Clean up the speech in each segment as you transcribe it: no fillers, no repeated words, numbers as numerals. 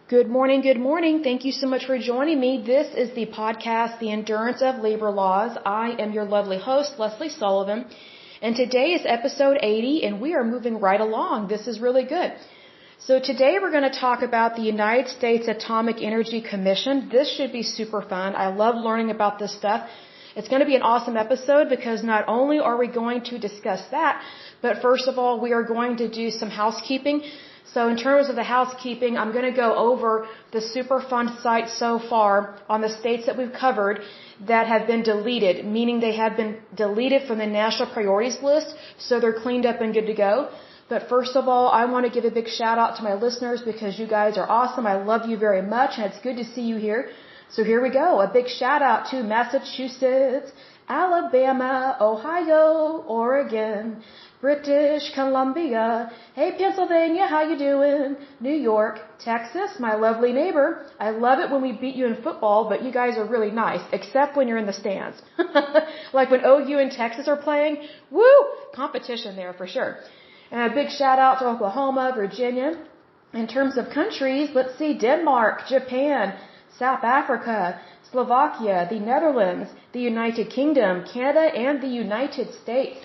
Good morning, good morning. Thank you so much for joining me. This is the podcast, The Endurance of Labor Laws. I am your lovely host, Lesley Sullivan, and today is episode 80, and we are moving right along. This is really good. So today we're going to talk about the United States Atomic Energy Commission. This should be super fun. I love learning about this stuff. It's going to be an awesome episode because not only are we going to discuss that, but first of all, we are going to do some housekeeping. So in terms of the housekeeping, I'm going to go over the Superfund sites so far on the states that we've covered that have been deleted, meaning they have been deleted from the national priorities list, so they're cleaned up and good to go. But first of all, I want to give a big shout out to my listeners because you guys are awesome. I love you very much, and it's good to see you here. So here we go. A big shout out to Massachusetts, Alabama, Ohio, Oregon, British Columbia, hey Pennsylvania, how you doing? New York, Texas, my lovely neighbor. I love it when we beat you in football, but you guys are really nice, except when you're in the stands. Like when OU and Texas are playing, woo, competition there for sure. And a big shout out to Oklahoma, Virginia. In terms of countries, let's see, Denmark, Japan, South Africa, Slovakia, the Netherlands, the United Kingdom, Canada, and the United States.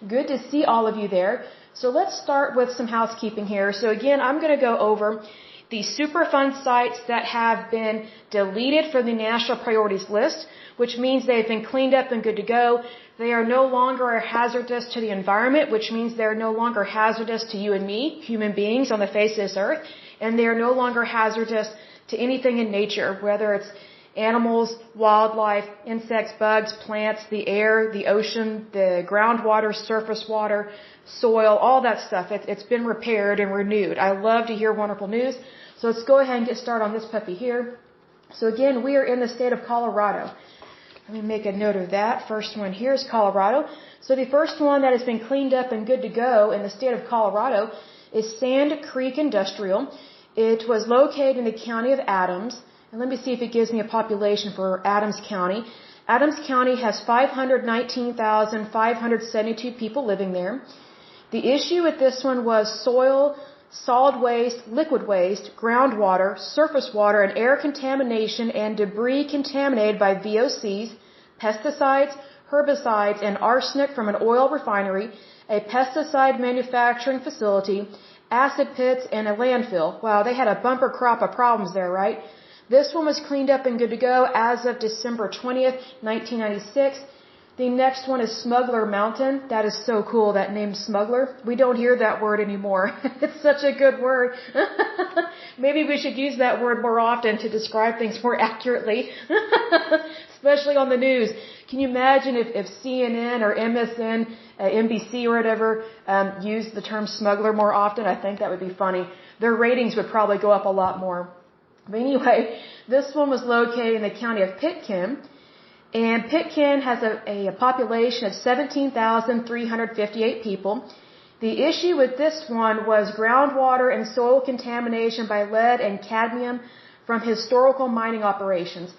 Good to see all of you there. So let's start with some housekeeping here. So again, I'm going to go over the Superfund sites that have been deleted from the national priorities list, which means they've been cleaned up and good to go. They are no longer hazardous to the environment, which means they're no longer hazardous to you and me, human beings on the face of this earth, and they are no longer hazardous to anything in nature, whether it's animals, wildlife, insects, bugs, plants, the air, the ocean, the groundwater, surface water, soil, all that stuff. It's been repaired and renewed. I love to hear wonderful news. So let's go ahead and get started on this puppy here. So again, we are in the state of Colorado. Let me make a note of that. First one here is Colorado. So the first one that has been cleaned up and good to go in the state of Colorado is Sand Creek Industrial. It was located in the county of Adams. And let me see if it gives me a population for Adams County. Adams County has 519,572 people living there. The issue with this one was soil, solid waste, liquid waste, groundwater, surface water, and air contamination and debris contaminated by VOCs, pesticides, herbicides, and arsenic from an oil refinery, a pesticide manufacturing facility, acid pits, and a landfill. Wow, they had a bumper crop of problems there, right? This one was cleaned up and good to go as of December 20th, 1996. The next one is Smuggler Mountain. That is so cool, that name Smuggler. We don't hear that word anymore. It's such a good word. Maybe we should use that word more often to describe things more accurately, especially on the news. Can you imagine if CNN or MSN, NBC or whatever, used the term smuggler more often? I think that would be funny. Their ratings would probably go up a lot more. But anyway, this one was located in the county of Pitkin, and Pitkin has a population of 17,358 people. The issue with this one was groundwater and soil contamination by lead and cadmium from historical mining operations.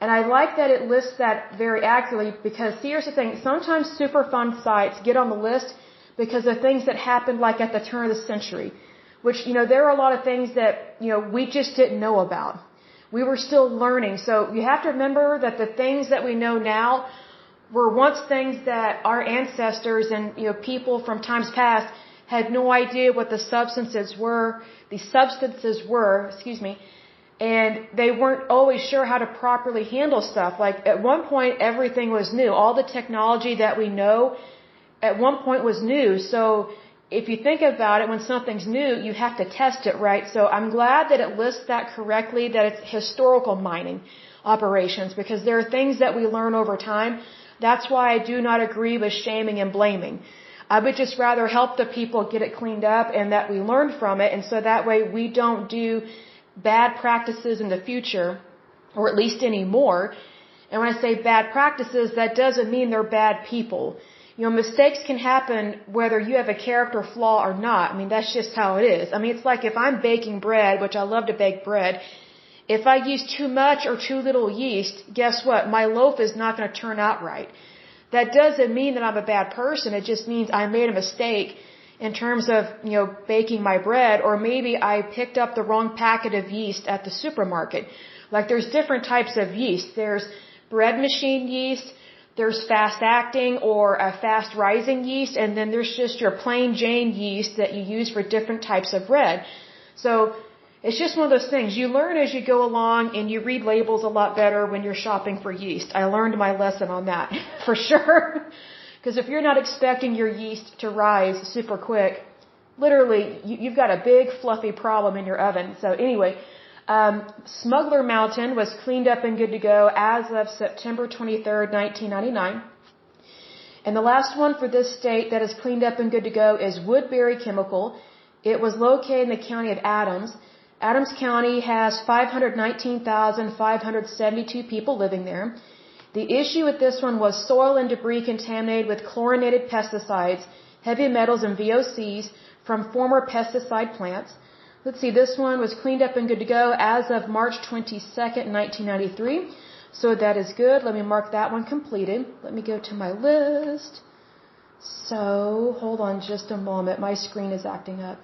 And I like that it lists that very accurately because here's the thing, sometimes Superfund sites get on the list because of things that happened like at the turn of the century. Which, there are a lot of things that, we just didn't know about. We were still learning. So you have to remember that the things that we know now were once things that our ancestors and, people from times past had no idea what the substances were, and they weren't always sure how to properly handle stuff. Like at one point, everything was new. All the technology that we know at one point was new. So if you think about it, when something's new, you have to test it, right? So I'm glad that it lists that correctly, that it's historical mining operations, because there are things that we learn over time. That's why I do not agree with shaming and blaming. I would just rather help the people get it cleaned up and that we learn from it, and so that way we don't do bad practices in the future, or at least anymore. And when I say bad practices, that doesn't mean they're bad people. Mistakes can happen whether you have a character flaw or not. That's just how it is. It's like if I'm baking bread, which I love to bake bread, if I use too much or too little yeast, guess what? My loaf is not going to turn out right. That doesn't mean that I'm a bad person. It just means I made a mistake in terms of, baking my bread, or maybe I picked up the wrong packet of yeast at the supermarket. Like there's different types of yeast. There's bread machine yeast, there's fast acting or a fast rising yeast, and then there's just your plain Jane yeast that you use for different types of bread. So it's just one of those things. You learn as you go along, and you read labels a lot better when you're shopping for yeast. I learned my lesson on that, for sure. Because if you're not expecting your yeast to rise super quick, literally, you've got a big fluffy problem in your oven. So anyway, Smuggler Mountain was cleaned up and good to go as of September 23rd, 1999. And the last one for this state that is cleaned up and good to go is Woodbury Chemical. It was located in the county of Adams. Adams County has 519,572 people living there. The issue with this one was soil and debris contaminated with chlorinated pesticides, heavy metals, and VOCs from former pesticide plants. Let's see, this one was cleaned up and good to go as of March 22nd, 1993. So that is good. Let me mark that one completed. Let me go to my list. So, hold on just a moment. My screen is acting up.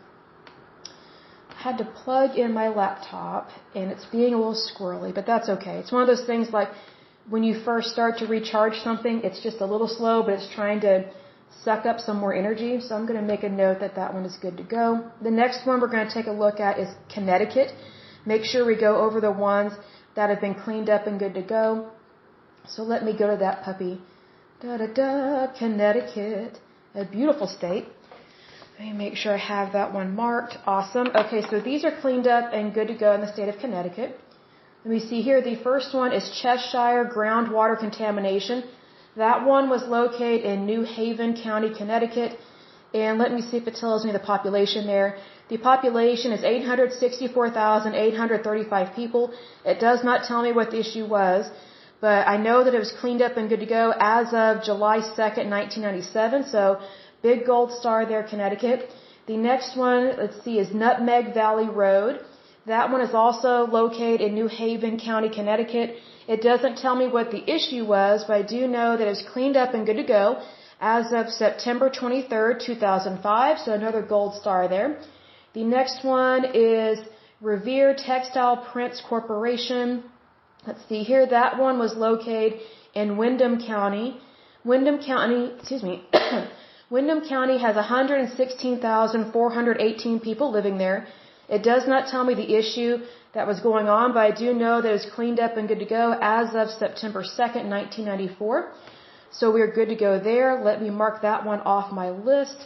I had to plug in my laptop, and it's being a little squirrely, but that's okay. It's one of those things like when you first start to recharge something, it's just a little slow, but it's trying to suck up some more energy. So I'm going to make a note that that one is good to go. The next one we're going to take a look at is Connecticut. Make sure we go over the ones that have been cleaned up and good to go. So let me go to that puppy. Connecticut. A beautiful state. Let me make sure I have that one marked. Awesome. Okay, so these are cleaned up and good to go in the state of Connecticut. Let me see here. The first one is Cheshire groundwater contamination. That one was located in New Haven County, Connecticut. And let me see if it tells me the population there. The population is 864,835 people. It does not tell me what the issue was, but I know that it was cleaned up and good to go as of July 2nd, 1997. So big gold star there, Connecticut. The next one, let's see, is Nutmeg Valley Road. That one is also located in New Haven County, Connecticut. It doesn't tell me what the issue was, but I do know that it was cleaned up and good to go as of September 23rd, 2005. So another gold star there. The next one is Revere Textile Prints Corporation. Let's see here. That one was located in Windham County. Windham County has 116,418 people living there. It does not tell me the issue that was going on, but I do know that it was cleaned up and good to go as of September 2nd, 1994. So we're good to go there. Let me mark that one off my list.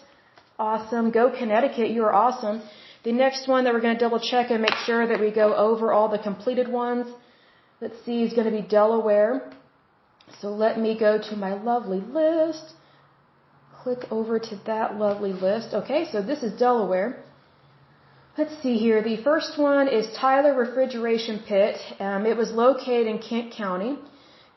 Awesome. Go Connecticut. You are awesome. The next one that we're going to double check and make sure that we go over all the completed ones. Let's see, is going to be Delaware. So let me go to my lovely list. Click over to that lovely list. Okay, so this is Delaware. Let's see here. The first one is Tyler Refrigeration Pit. It was located in Kent County.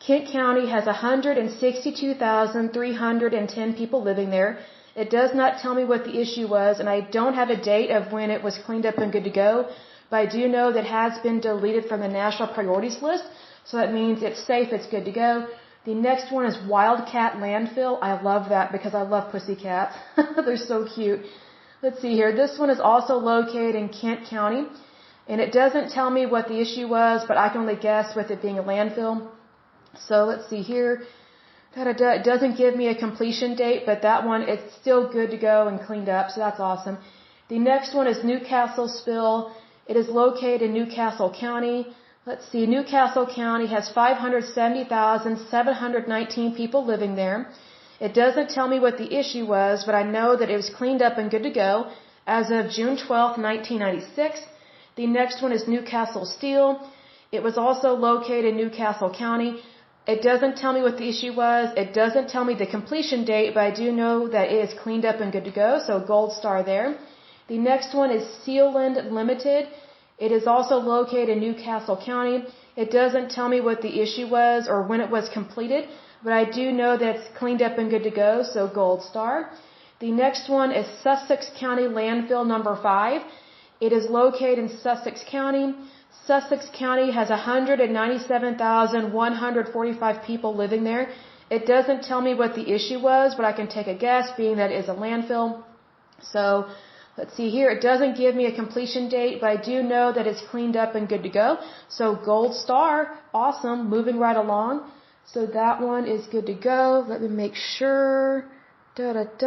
Kent County has 162,310 people living there. It does not tell me what the issue was, and I don't have a date of when it was cleaned up and good to go, but I do know that it has been deleted from the national priorities list, so that means it's safe, it's good to go. The next one is Wildcat Landfill. I love that because I love pussycats. They're so cute. Let's see here. This one is also located in Kent County, and it doesn't tell me what the issue was, but I can only guess with it being a landfill. So let's see here. It doesn't give me a completion date, but that one, it's still good to go and cleaned up, so that's awesome. The next one is Newcastle Spill. It is located in Newcastle County. Let's see, Newcastle County has 570,719 people living there. It doesn't tell me what the issue was, but I know that it was cleaned up and good to go as of June 12th, 1996. The next one is Newcastle Steel. It was also located in Newcastle County. It doesn't tell me what the issue was. It doesn't tell me the completion date, but I do know that it is cleaned up and good to go, so gold star there. The next one is Sealand Limited. It is also located in Newcastle County. It doesn't tell me what the issue was or when it was completed, but I do know that it's cleaned up and good to go, so gold star. The next one is Sussex County Landfill number 5. It is located in Sussex County. Sussex County has 197,145 people living there. It doesn't tell me what the issue was, but I can take a guess, being that it is a landfill. So let's see here. It doesn't give me a completion date, but I do know that it's cleaned up and good to go. So gold star, awesome, moving right along. So that one is good to go. Let me make sure. Let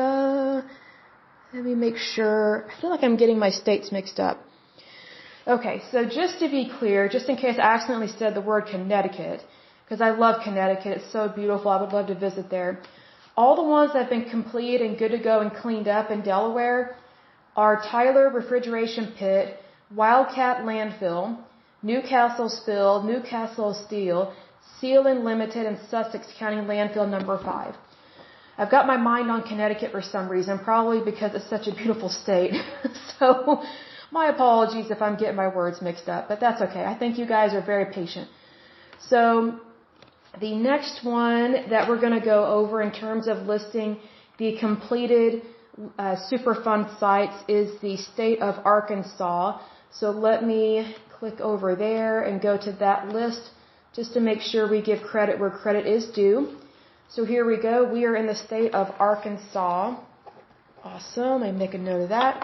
me make sure. I feel like I'm getting my states mixed up. Okay, so just to be clear, just in case I accidentally said the word Connecticut, because I love Connecticut, it's so beautiful, I would love to visit there. All the ones that have been completed and good to go and cleaned up in Delaware are Tyler Refrigeration Pit, Wildcat Landfill, Newcastle Spill, Newcastle Steel, Sealand Limited, and Sussex County Landfill number 5. I've got my mind on Connecticut for some reason, probably because it's such a beautiful state. So my apologies if I'm getting my words mixed up, but that's okay. I think you guys are very patient. So the next one that we're going to go over in terms of listing the completed Superfund sites is the state of Arkansas. So let me click over there and go to that list just to make sure we give credit where credit is due. So here we go. We are in the state of Arkansas. Awesome. I make a note of that.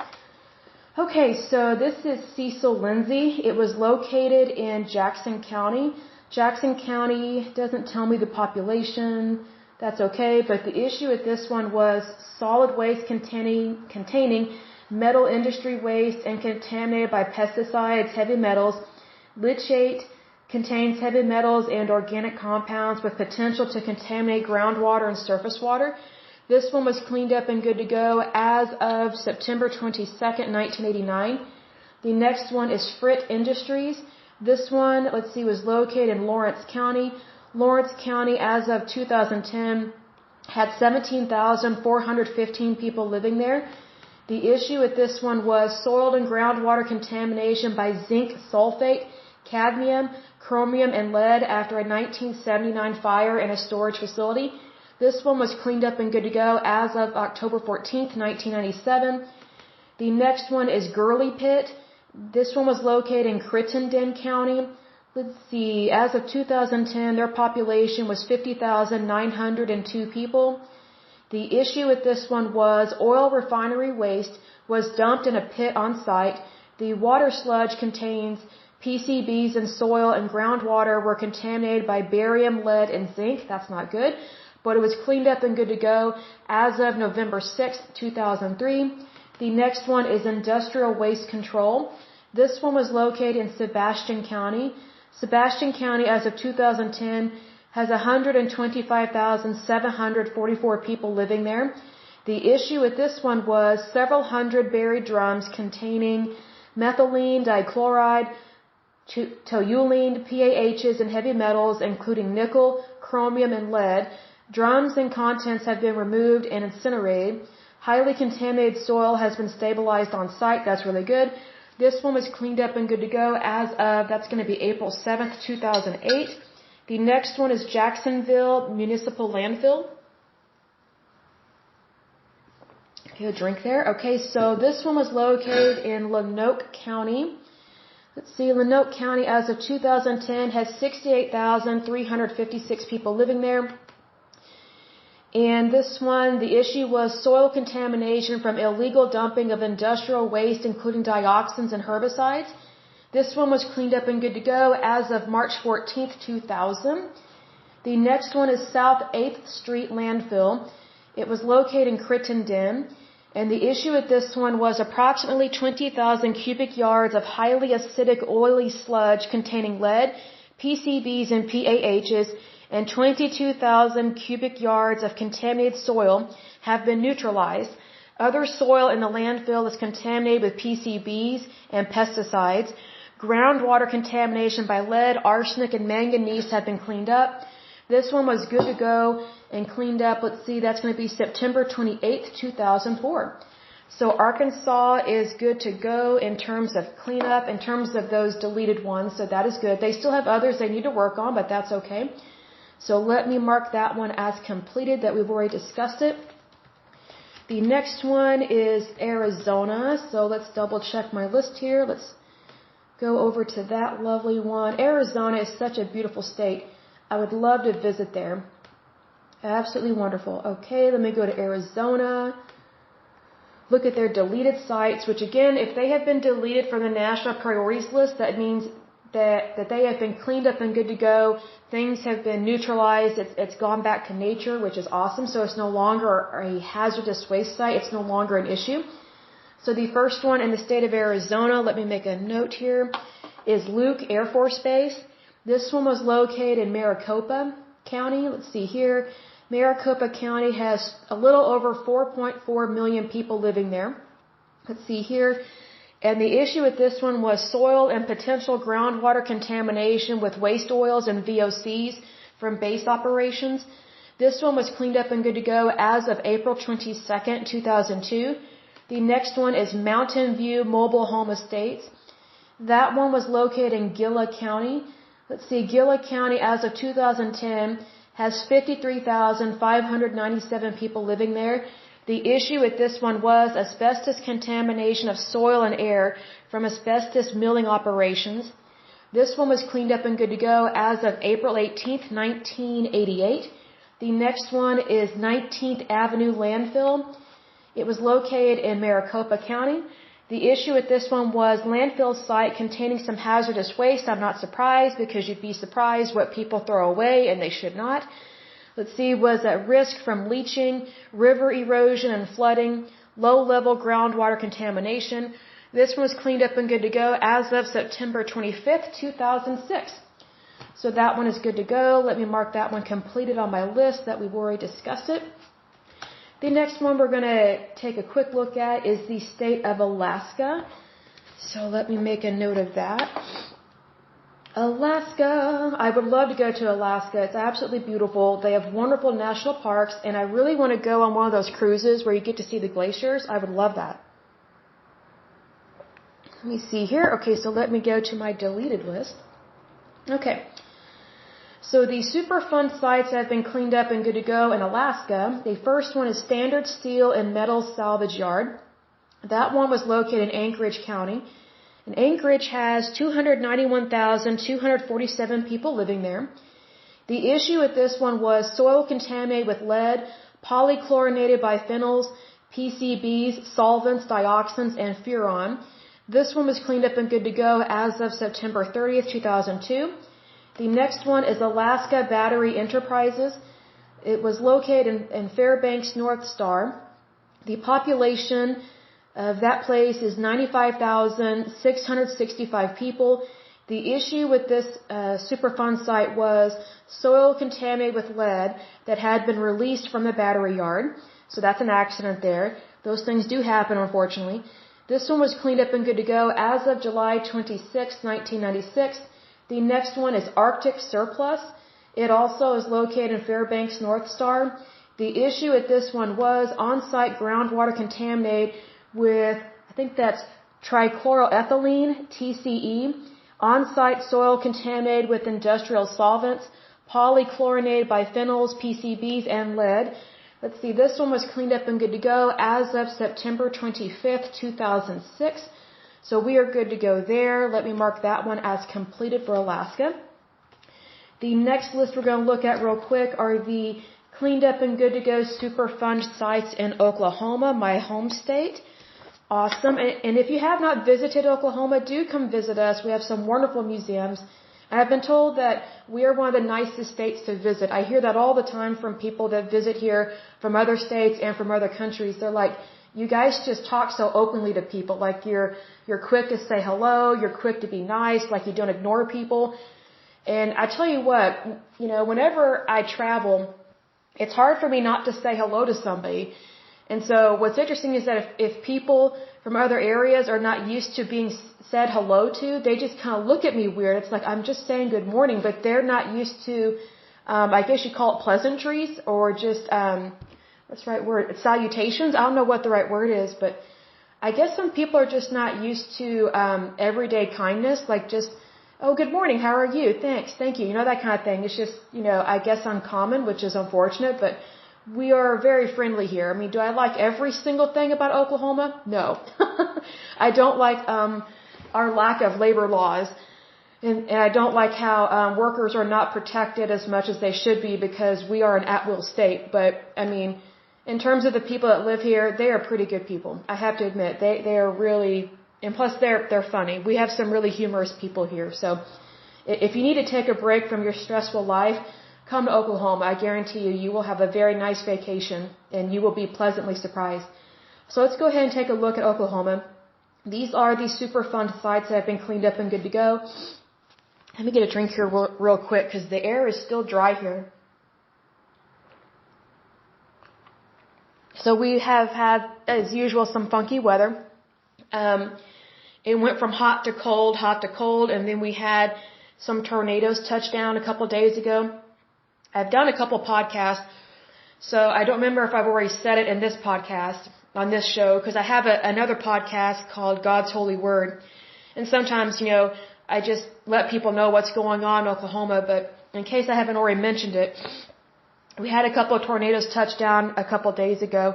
Okay, so this is Cecil Lindsay. It was located in Jackson County. Jackson County doesn't tell me the population. That's okay, but the issue with this one was solid waste containing metal industry waste and contaminated by pesticides, heavy metals. Leachate contains heavy metals and organic compounds with potential to contaminate groundwater and surface water. This one was cleaned up and good to go as of September 22nd, 1989. The next one is Fritt Industries. This one, let's see, was located in Lawrence County. Lawrence County, as of 2010, had 17,415 people living there. The issue with this one was soil and groundwater contamination by zinc sulfate, cadmium, chromium, and lead after a 1979 fire in a storage facility. This one was cleaned up and good to go as of October 14th, 1997. The next one is Gurley Pit. This one was located in Crittenden County. Let's see, as of 2010, their population was 50,902 people. The issue with this one was oil refinery waste was dumped in a pit on site. The water sludge contains PCBs and soil and groundwater were contaminated by barium, lead, and zinc. That's not good. But it was cleaned up and good to go as of November 6th, 2003. The next one is Industrial Waste Control. This one was located in Sebastian County. Sebastian County, as of 2010, has 125,744 people living there. The issue with this one was several hundred buried drums containing methylene dichloride, toluene, PAHs, and heavy metals, including nickel, chromium, and lead. Drums and contents have been removed and incinerated. Highly contaminated soil has been stabilized on site. That's really good. This one was cleaned up and good to go as of, that's going to be April 7th, 2008. The next one is Jacksonville Municipal Landfill. Okay, a drink there. Okay, so this one was located in Lonoke County. Let's see, Lonoke County as of 2010 has 68,356 people living there. And this one, the issue was soil contamination from illegal dumping of industrial waste, including dioxins and herbicides. This one was cleaned up and good to go as of March 14th, 2000. The next one is South 8th Street Landfill. It was located in Crittenden. And the issue with this one was approximately 20,000 cubic yards of highly acidic oily sludge containing lead, PCBs, and PAHs, and 22,000 cubic yards of contaminated soil have been neutralized. Other soil in the landfill is contaminated with PCBs and pesticides. Groundwater contamination by lead, arsenic, and manganese have been cleaned up. This one was good to go and cleaned up. Let's see, that's going to be September 28th, 2004. So Arkansas is good to go in terms of cleanup, in terms of those deleted ones. So that is good. They still have others they need to work on, but that's okay. So let me mark that one as completed, that we've already discussed it. The next one is Arizona. So let's double check my list here. Let's go over to that lovely one. Arizona is such a beautiful state. I would love to visit there. Absolutely wonderful. Okay, let me go to Arizona. look at their deleted sites, which again, if they have been deleted from the national priorities list, that means that they have been cleaned up and good to go. Things have been neutralized. It's gone back to nature, which is awesome. So it's no longer a hazardous waste site. It's no longer an issue. So the first one in the state of Arizona, let me make a note here, is Luke Air Force Base. This one was located in Maricopa County. Let's see here. Maricopa County has a little over 4.4 million people living there. Let's see here. And the issue with this one was soil and potential groundwater contamination with waste oils and VOCs from base operations. This one was cleaned up and good to go as of April 22nd, 2002. The next one is Mountain View Mobile Home Estates. That one was located in Gila County. Let's see, Gila County as of 2010 has 53,597 people living there. The issue with this one was asbestos contamination of soil and air from asbestos milling operations. This one was cleaned up and good to go as of April 18th, 1988. The next one is 19th Avenue Landfill. It was located in Maricopa County. The issue with this one was landfill site containing some hazardous waste. I'm not surprised because you'd be surprised what people throw away and they should not. Let's see, was at risk from leaching, river erosion and flooding, low-level groundwater contamination. This one was cleaned up and good to go as of September 25th, 2006. So that one is good to go. Let me mark that one completed on my list that we've already discussed it. The next one we're going to take a quick look at is the state of Alaska. So let me make a note of that. Alaska. I would love to go to Alaska. It's absolutely beautiful. They have wonderful national parks, and I really want to go on one of those cruises where you get to see the glaciers. I would love that. Let me see here. Okay, so let me go to my deleted list. Okay. So the Superfund sites have been cleaned up and good to go in Alaska. The first one is Standard Steel and Metal Salvage Yard. That one was located in Anchorage County. And Anchorage has 291,247 people living there. The issue with this one was soil contaminated with lead, polychlorinated biphenyls, PCBs, solvents, dioxins, and furan. This one was cleaned up and good to go as of September 30th, 2002. The next one is Alaska Battery Enterprises. It was located in Fairbanks, North Star. The population of that place is 95,665 people. The issue with this Superfund site was soil contaminated with lead that had been released from the battery yard. So that's an accident there. Those things do happen, unfortunately. This one was cleaned up and good to go as of July 26, 1996. The next one is Arctic Surplus. It also is located in Fairbanks, North Star. The issue with this one was on-site groundwater contaminated with, I think that's trichloroethylene, TCE, on-site soil contaminated with industrial solvents, polychlorinated biphenyls, PCBs, and lead. Let's see, this one was cleaned up and good to go as of September 25th, 2006. So we are good to go there. Let me mark that one as completed for Alaska. The next list we're going to look at real quick are the cleaned up and good to go Superfund sites in Oklahoma, my home state. Awesome. And if you have not visited Oklahoma, do come visit us. We have some wonderful museums. I have been told that we are one of the nicest states to visit. I hear that all the time from people that visit here from other states and from other countries. They're like, you guys just talk so openly to people. Like you're quick to say hello. You're quick to be nice. Like you don't ignore people. And I tell you what, whenever I travel, it's hard for me not to say hello to somebody. And so what's interesting is that if people from other areas are not used to being said hello to, they just kind of look at me weird. It's like I'm just saying good morning, but they're not used to, I guess you call it pleasantries or just, what's the right word? Salutations. I don't know what the right word is, but I guess some people are just not used to everyday kindness, like just, oh, good morning, how are you? Thanks, thank you. That kind of thing. It's just, I guess uncommon, which is unfortunate, but we are very friendly here. I mean, do I like every single thing about Oklahoma? No. I don't like our lack of labor laws, and I don't like how workers are not protected as much as they should be because we are an at-will state. But, I mean, in terms of the people that live here, they are pretty good people. I have to admit, they are really, and plus they're funny. We have some really humorous people here. So if you need to take a break from your stressful life, come to Oklahoma. I guarantee you, you will have a very nice vacation and you will be pleasantly surprised. So let's go ahead and take a look at Oklahoma. These are the Superfund sites that have been cleaned up and good to go. Let me get a drink here real quick because the air is still dry here. So we have had, as usual, some funky weather. It went from hot to cold, and then we had some tornadoes touch down a couple of days ago. I've done a couple podcasts, so I don't remember if I've already said it in this podcast, on this show, because I have another podcast called God's Holy Word. And sometimes, I just let people know what's going on in Oklahoma, but in case I haven't already mentioned it, we had a couple of tornadoes touch down a couple of days ago.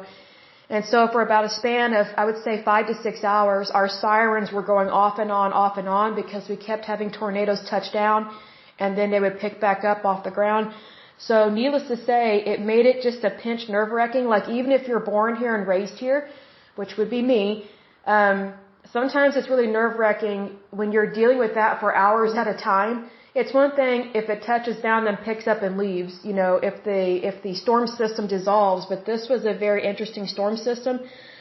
And so for about a span of, I would say, 5 to 6 hours, our sirens were going off and on because we kept having tornadoes touch down and then they would pick back up off the ground. So needless to say, it made it just a pinch nerve-wracking. Like even if you're born here and raised here, which would be me, sometimes it's really nerve-wracking when you're dealing with that for hours at a time. It's one thing if it touches down and picks up and leaves, if the storm system dissolves, but this was a very interesting storm system.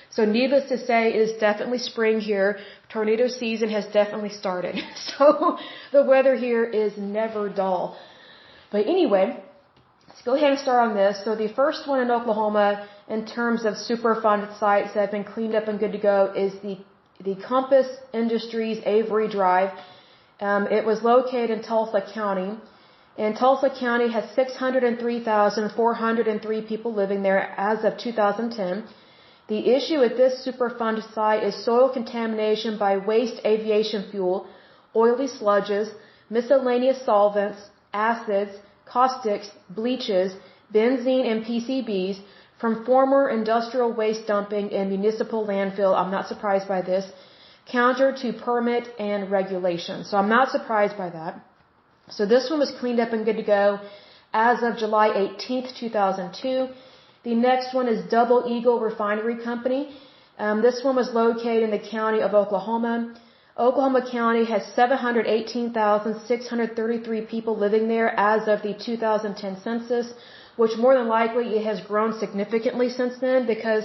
So needless to say, it is definitely spring here. Tornado season has definitely started. So the weather here is never dull. But anyway, let's go ahead and start on this. So the first one in Oklahoma in terms of Superfund sites that have been cleaned up and good to go is the Compass Industries Avery Drive. It was located in Tulsa County. And Tulsa County has 603,403 people living there as of 2010. The issue at this Superfund site is soil contamination by waste aviation fuel, oily sludges, miscellaneous solvents, acids, caustics, bleaches, benzene, and PCBs from former industrial waste dumping in municipal landfill. I'm not surprised by this. Counter to permit and regulation. So I'm not surprised by that. So this one was cleaned up and good to go as of July 18th, 2002. The next one is Double Eagle Refinery Company. This one was located in the county of Oklahoma. Oklahoma County has 718,633 people living there as of the 2010 census, which more than likely it has grown significantly since then because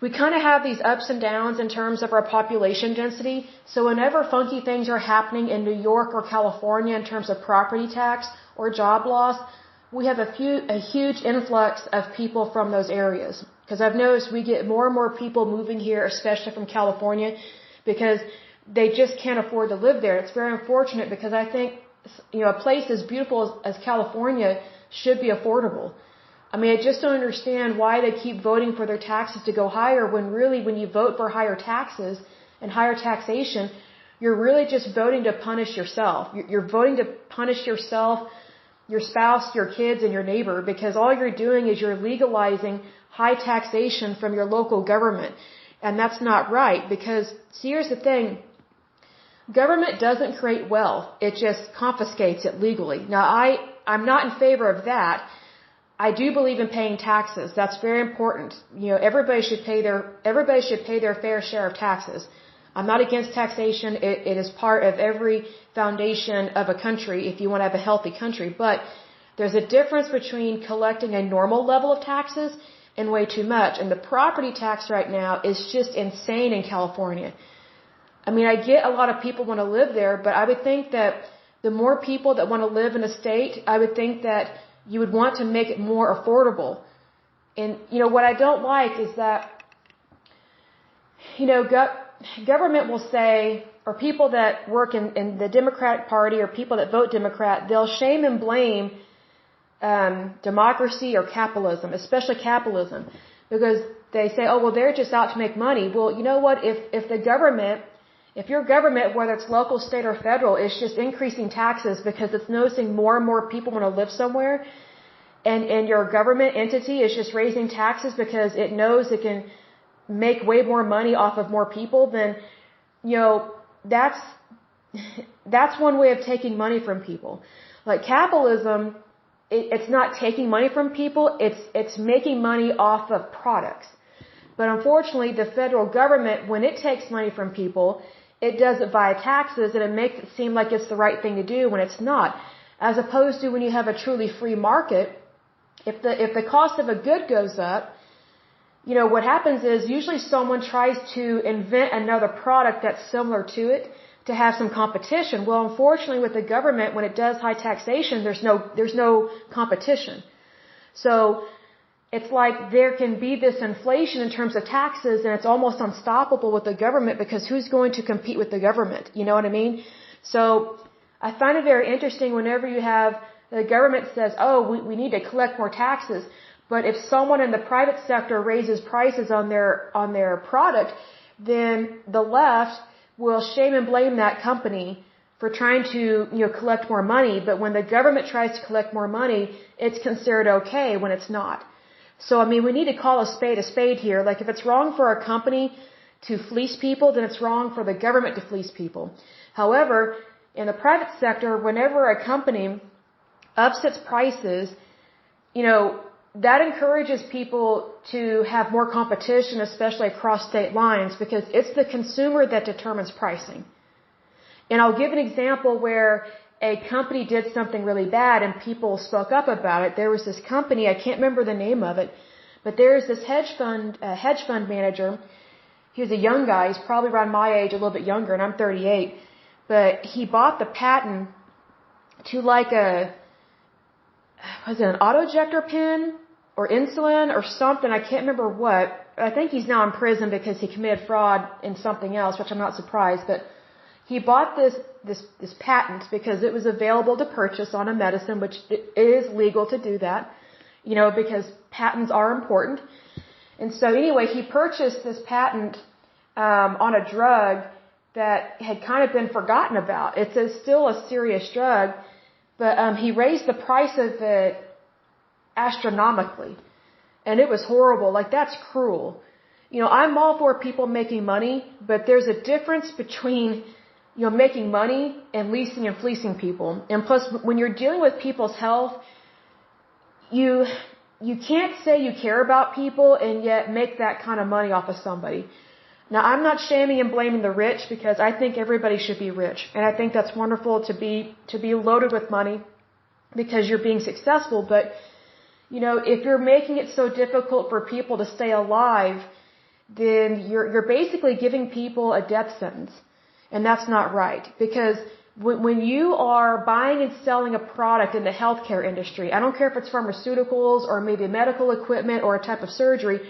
we kind of have these ups and downs in terms of our population density. So whenever funky things are happening in New York or California in terms of property tax or job loss, we have a huge influx of people from those areas. Because I've noticed we get more and more people moving here, especially from California, because they just can't afford to live there. It's very unfortunate because I think, a place as beautiful as California should be affordable. I mean, I just don't understand why they keep voting for their taxes to go higher when really when you vote for higher taxes and higher taxation, you're really just voting to punish yourself. You're voting to punish yourself, your spouse, your kids, and your neighbor because all you're doing is you're legalizing high taxation from your local government. And that's not right because, see, here's the thing. Government doesn't create wealth. It just confiscates it legally. Now, I'm not in favor of that. I do believe in paying taxes. That's very important. Everybody should pay their fair share of taxes. I'm not against taxation. It is part of every foundation of a country if you want to have a healthy country. But there's a difference between collecting a normal level of taxes and way too much. And the property tax right now is just insane in California. I mean, I get a lot of people want to live there, but I would think that the more people that want to live in a state, I would think that you would want to make it more affordable. And, what I don't like is that, government will say, or people that work in the Democratic Party or people that vote Democrat, they'll shame and blame democracy or capitalism, especially capitalism, because they say, oh, well, they're just out to make money. Well, you know what? If your government, whether it's local, state, or federal, is just increasing taxes because it's noticing more and more people want to live somewhere, and your government entity is just raising taxes because it knows it can make way more money off of more people, then, that's one way of taking money from people. Like capitalism it's not taking money from people, it's making money off of products. But unfortunately, the federal government, when it takes money from people, it does it via taxes, and it makes it seem like it's the right thing to do when it's not. As opposed to when you have a truly free market, if the cost of a good goes up, what happens is usually someone tries to invent another product that's similar to it to have some competition. Well, unfortunately, with the government, when it does high taxation, there's no competition. So it's like there can be this inflation in terms of taxes, and it's almost unstoppable with the government, because who's going to compete with the government? You know what I mean? So I find it very interesting whenever you have the government says, oh, we need to collect more taxes. But if someone in the private sector raises prices on their product, then the left will shame and blame that company for trying to collect more money. But when the government tries to collect more money, it's considered okay when it's not. So I mean, we need to call a spade here. Like, if it's wrong for a company to fleece people, then it's wrong for the government to fleece people. However, in the private sector, whenever a company ups its prices, that encourages people to have more competition, especially across state lines, because it's the consumer that determines pricing. And I'll give an example where a company did something really bad and people spoke up about it. There was this company, I can't remember the name of it, but there's this hedge fund manager. He was a young guy. He's probably around my age, a little bit younger, and I'm 38. But he bought the patent to an auto-ejector pen or insulin or something. I can't remember what. I think he's now in prison because he committed fraud in something else, which I'm not surprised. But he bought this patent because it was available to purchase on a medicine, which it is legal to do that, because patents are important. And so anyway, he purchased this patent on a drug that had kind of been forgotten about. It's still a serious drug, but he raised the price of it astronomically. And it was horrible. Like, that's cruel. I'm all for people making money, but there's a difference between making money and leasing and fleecing people. And plus, when you're dealing with people's health, you can't say you care about people and yet make that kind of money off of somebody. Now, I'm not shaming and blaming the rich, because I think everybody should be rich. And I think that's wonderful to be loaded with money because you're being successful. But, if you're making it so difficult for people to stay alive, then you're basically giving people a death sentence. And that's not right, because when you are buying and selling a product in the healthcare industry, I don't care if it's pharmaceuticals or maybe medical equipment or a type of surgery,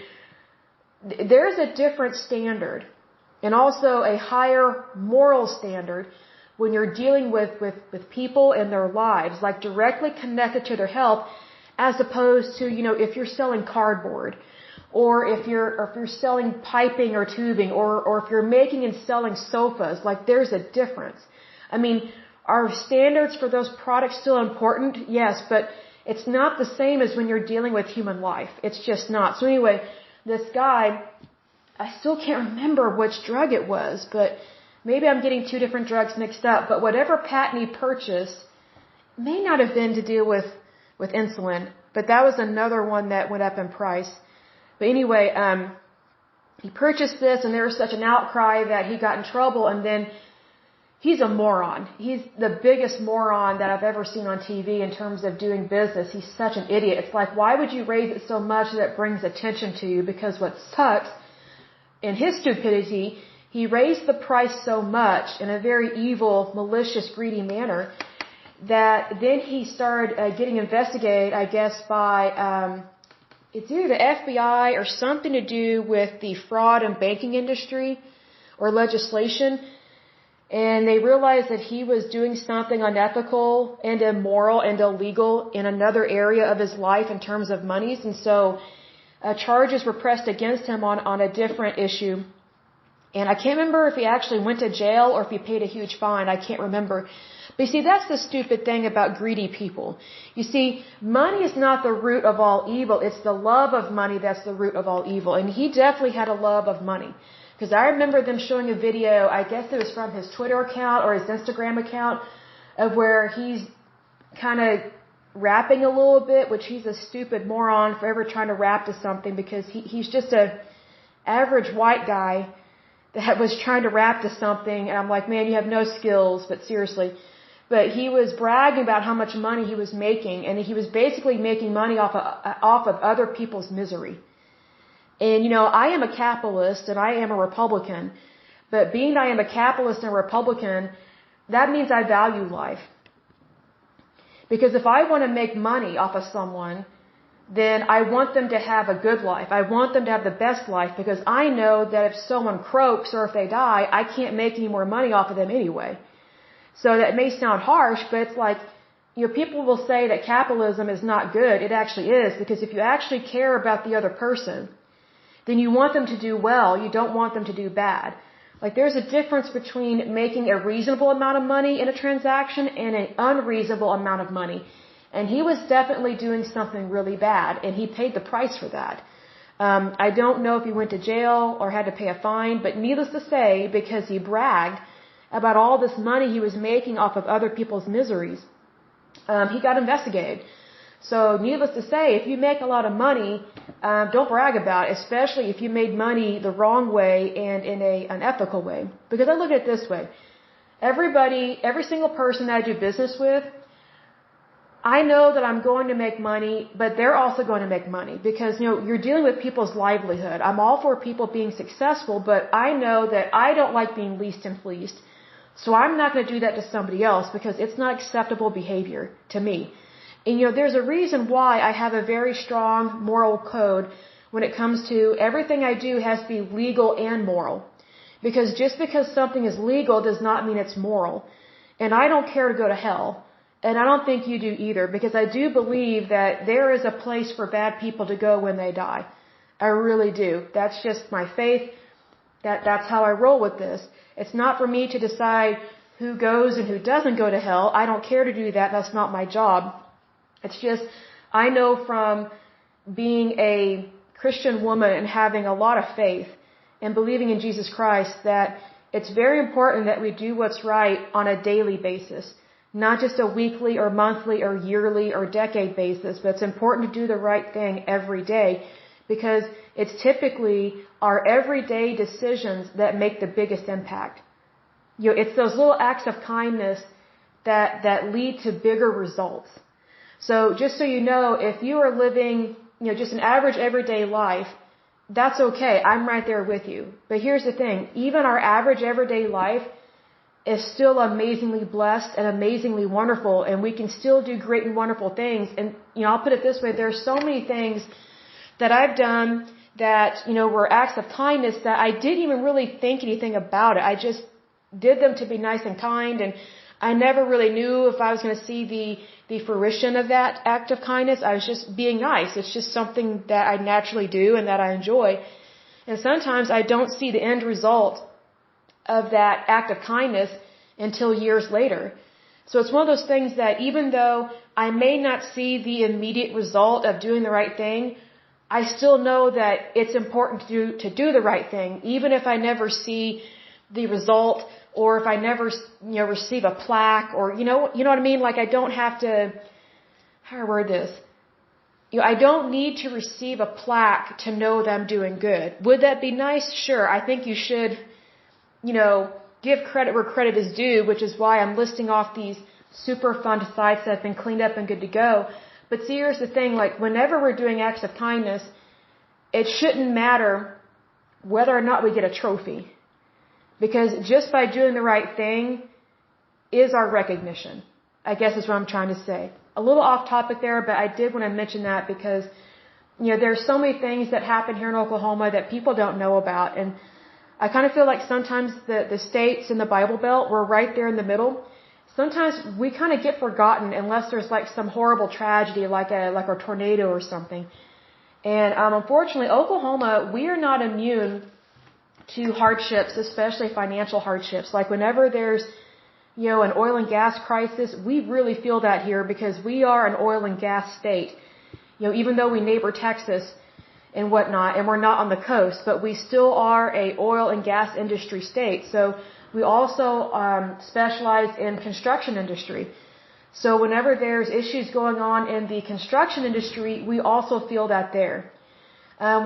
there's a different standard and also a higher moral standard when you're dealing with people and their lives, like directly connected to their health, as opposed to, if you're selling cardboard, or if you're selling piping or tubing, or if you're making and selling sofas. Like, there's a difference. I mean, are standards for those products still important? Yes, but it's not the same as when you're dealing with human life. It's just not. So anyway, this guy, I still can't remember which drug it was, but maybe I'm getting two different drugs mixed up. But whatever patent he purchased may not have been to deal with insulin, but that was another one that went up in price. But anyway, he purchased this, and there was such an outcry that he got in trouble, and then he's a moron. He's the biggest moron that I've ever seen on TV in terms of doing business. He's such an idiot. It's like, why would you raise it so much that it brings attention to you? Because what sucks, in his stupidity, he raised the price so much in a very evil, malicious, greedy manner that then he started getting investigated, I guess, by it's either the FBI or something to do with the fraud and banking industry or legislation. And they realized that he was doing something unethical and immoral and illegal in another area of his life in terms of monies. And so charges were pressed against him on a different issue. And I can't remember if he actually went to jail or if he paid a huge fine. I can't remember. But you see, that's the stupid thing about greedy people. You see, money is not the root of all evil. It's the love of money that's the root of all evil. And he definitely had a love of money. Because I remember them showing a video, I guess it was from his Twitter account or his Instagram account, of where he's kind of rapping a little bit, which he's a stupid moron for ever trying to rap to something, because he's just a average white guy that was trying to rap to something. And I'm like, man, you have no skills, but seriously. But he was bragging about how much money he was making, and he was basically making money off of other people's misery. And, I am a capitalist and I am a Republican, but being that I am a capitalist and a Republican, that means I value life. Because if I want to make money off of someone, then I want them to have a good life. I want them to have the best life, because I know that if someone croaks or if they die, I can't make any more money off of them anyway. So that may sound harsh, but it's like, people will say that capitalism is not good. It actually is, because if you actually care about the other person, then you want them to do well. You don't want them to do bad. Like, there's a difference between making a reasonable amount of money in a transaction and an unreasonable amount of money. And he was definitely doing something really bad, and he paid the price for that. I don't know if he went to jail or had to pay a fine, but needless to say, because he bragged about all this money he was making off of other people's miseries, he got investigated. So needless to say, if you make a lot of money, don't brag about it, especially if you made money the wrong way and in an unethical way. Because I look at it this way. Every single person that I do business with, I know that I'm going to make money, but they're also going to make money, because, you're dealing with people's livelihood. I'm all for people being successful, but I know that I don't like being leased and fleeced. So I'm not going to do that to somebody else, because it's not acceptable behavior to me. And, there's a reason why I have a very strong moral code when it comes to everything I do has to be legal and moral. Because just because something is legal does not mean it's moral. And I don't care to go to hell. And I don't think you do either, because I do believe that there is a place for bad people to go when they die. I really do. That's just my faith. That's how I roll with this. It's not for me to decide who goes and who doesn't go to hell. I don't care to do that. That's not my job. It's just, I know from being a Christian woman and having a lot of faith and believing in Jesus Christ, that it's very important that we do what's right on a daily basis. Not just a weekly or monthly or yearly or decade basis, but it's important to do the right thing every day, because it's typically our everyday decisions that make the biggest impact. It's those little acts of kindness that lead to bigger results. So just so you know, if you are living, just an average everyday life, that's okay. I'm right there with you. But here's the thing. Even our average everyday life is still amazingly blessed and amazingly wonderful, and we can still do great and wonderful things. And, I'll put it this way. There are so many things that I've done that, were acts of kindness that I didn't even really think anything about it. I just did them to be nice and kind, and I never really knew if I was going to see the fruition of that act of kindness. I was just being nice. It's just something that I naturally do and that I enjoy. And sometimes I don't see the end result of that act of kindness until years later. So it's one of those things that even though I may not see the immediate result of doing the right thing, I still know that it's important to do the right thing, even if I never see the result, or if I never, receive a plaque, or, you know what I mean? Like, I don't have to, how do I word this? I don't need to receive a plaque to know that I'm doing good. Would that be nice? Sure. I think you should, give credit where credit is due, which is why I'm listing off these super fun sites that have been cleaned up and good to go. But see, here's the thing, like, whenever we're doing acts of kindness, it shouldn't matter whether or not we get a trophy. Because just by doing the right thing is our recognition, I guess is what I'm trying to say. A little off topic there, but I did want to mention that because, there's so many things that happen here in Oklahoma that people don't know about. And I kind of feel like sometimes the states in the Bible Belt, we're right there in the middle. Sometimes we kind of get forgotten unless there's like some horrible tragedy, like a tornado or something. And unfortunately, Oklahoma, we are not immune to hardships, especially financial hardships. Like whenever there's, an oil and gas crisis, we really feel that here because we are an oil and gas state. Even though we neighbor Texas and whatnot, and we're not on the coast, but we still are a oil and gas industry state. So we also specialize in construction industry. So whenever there's issues going on in the construction industry, we also feel that there.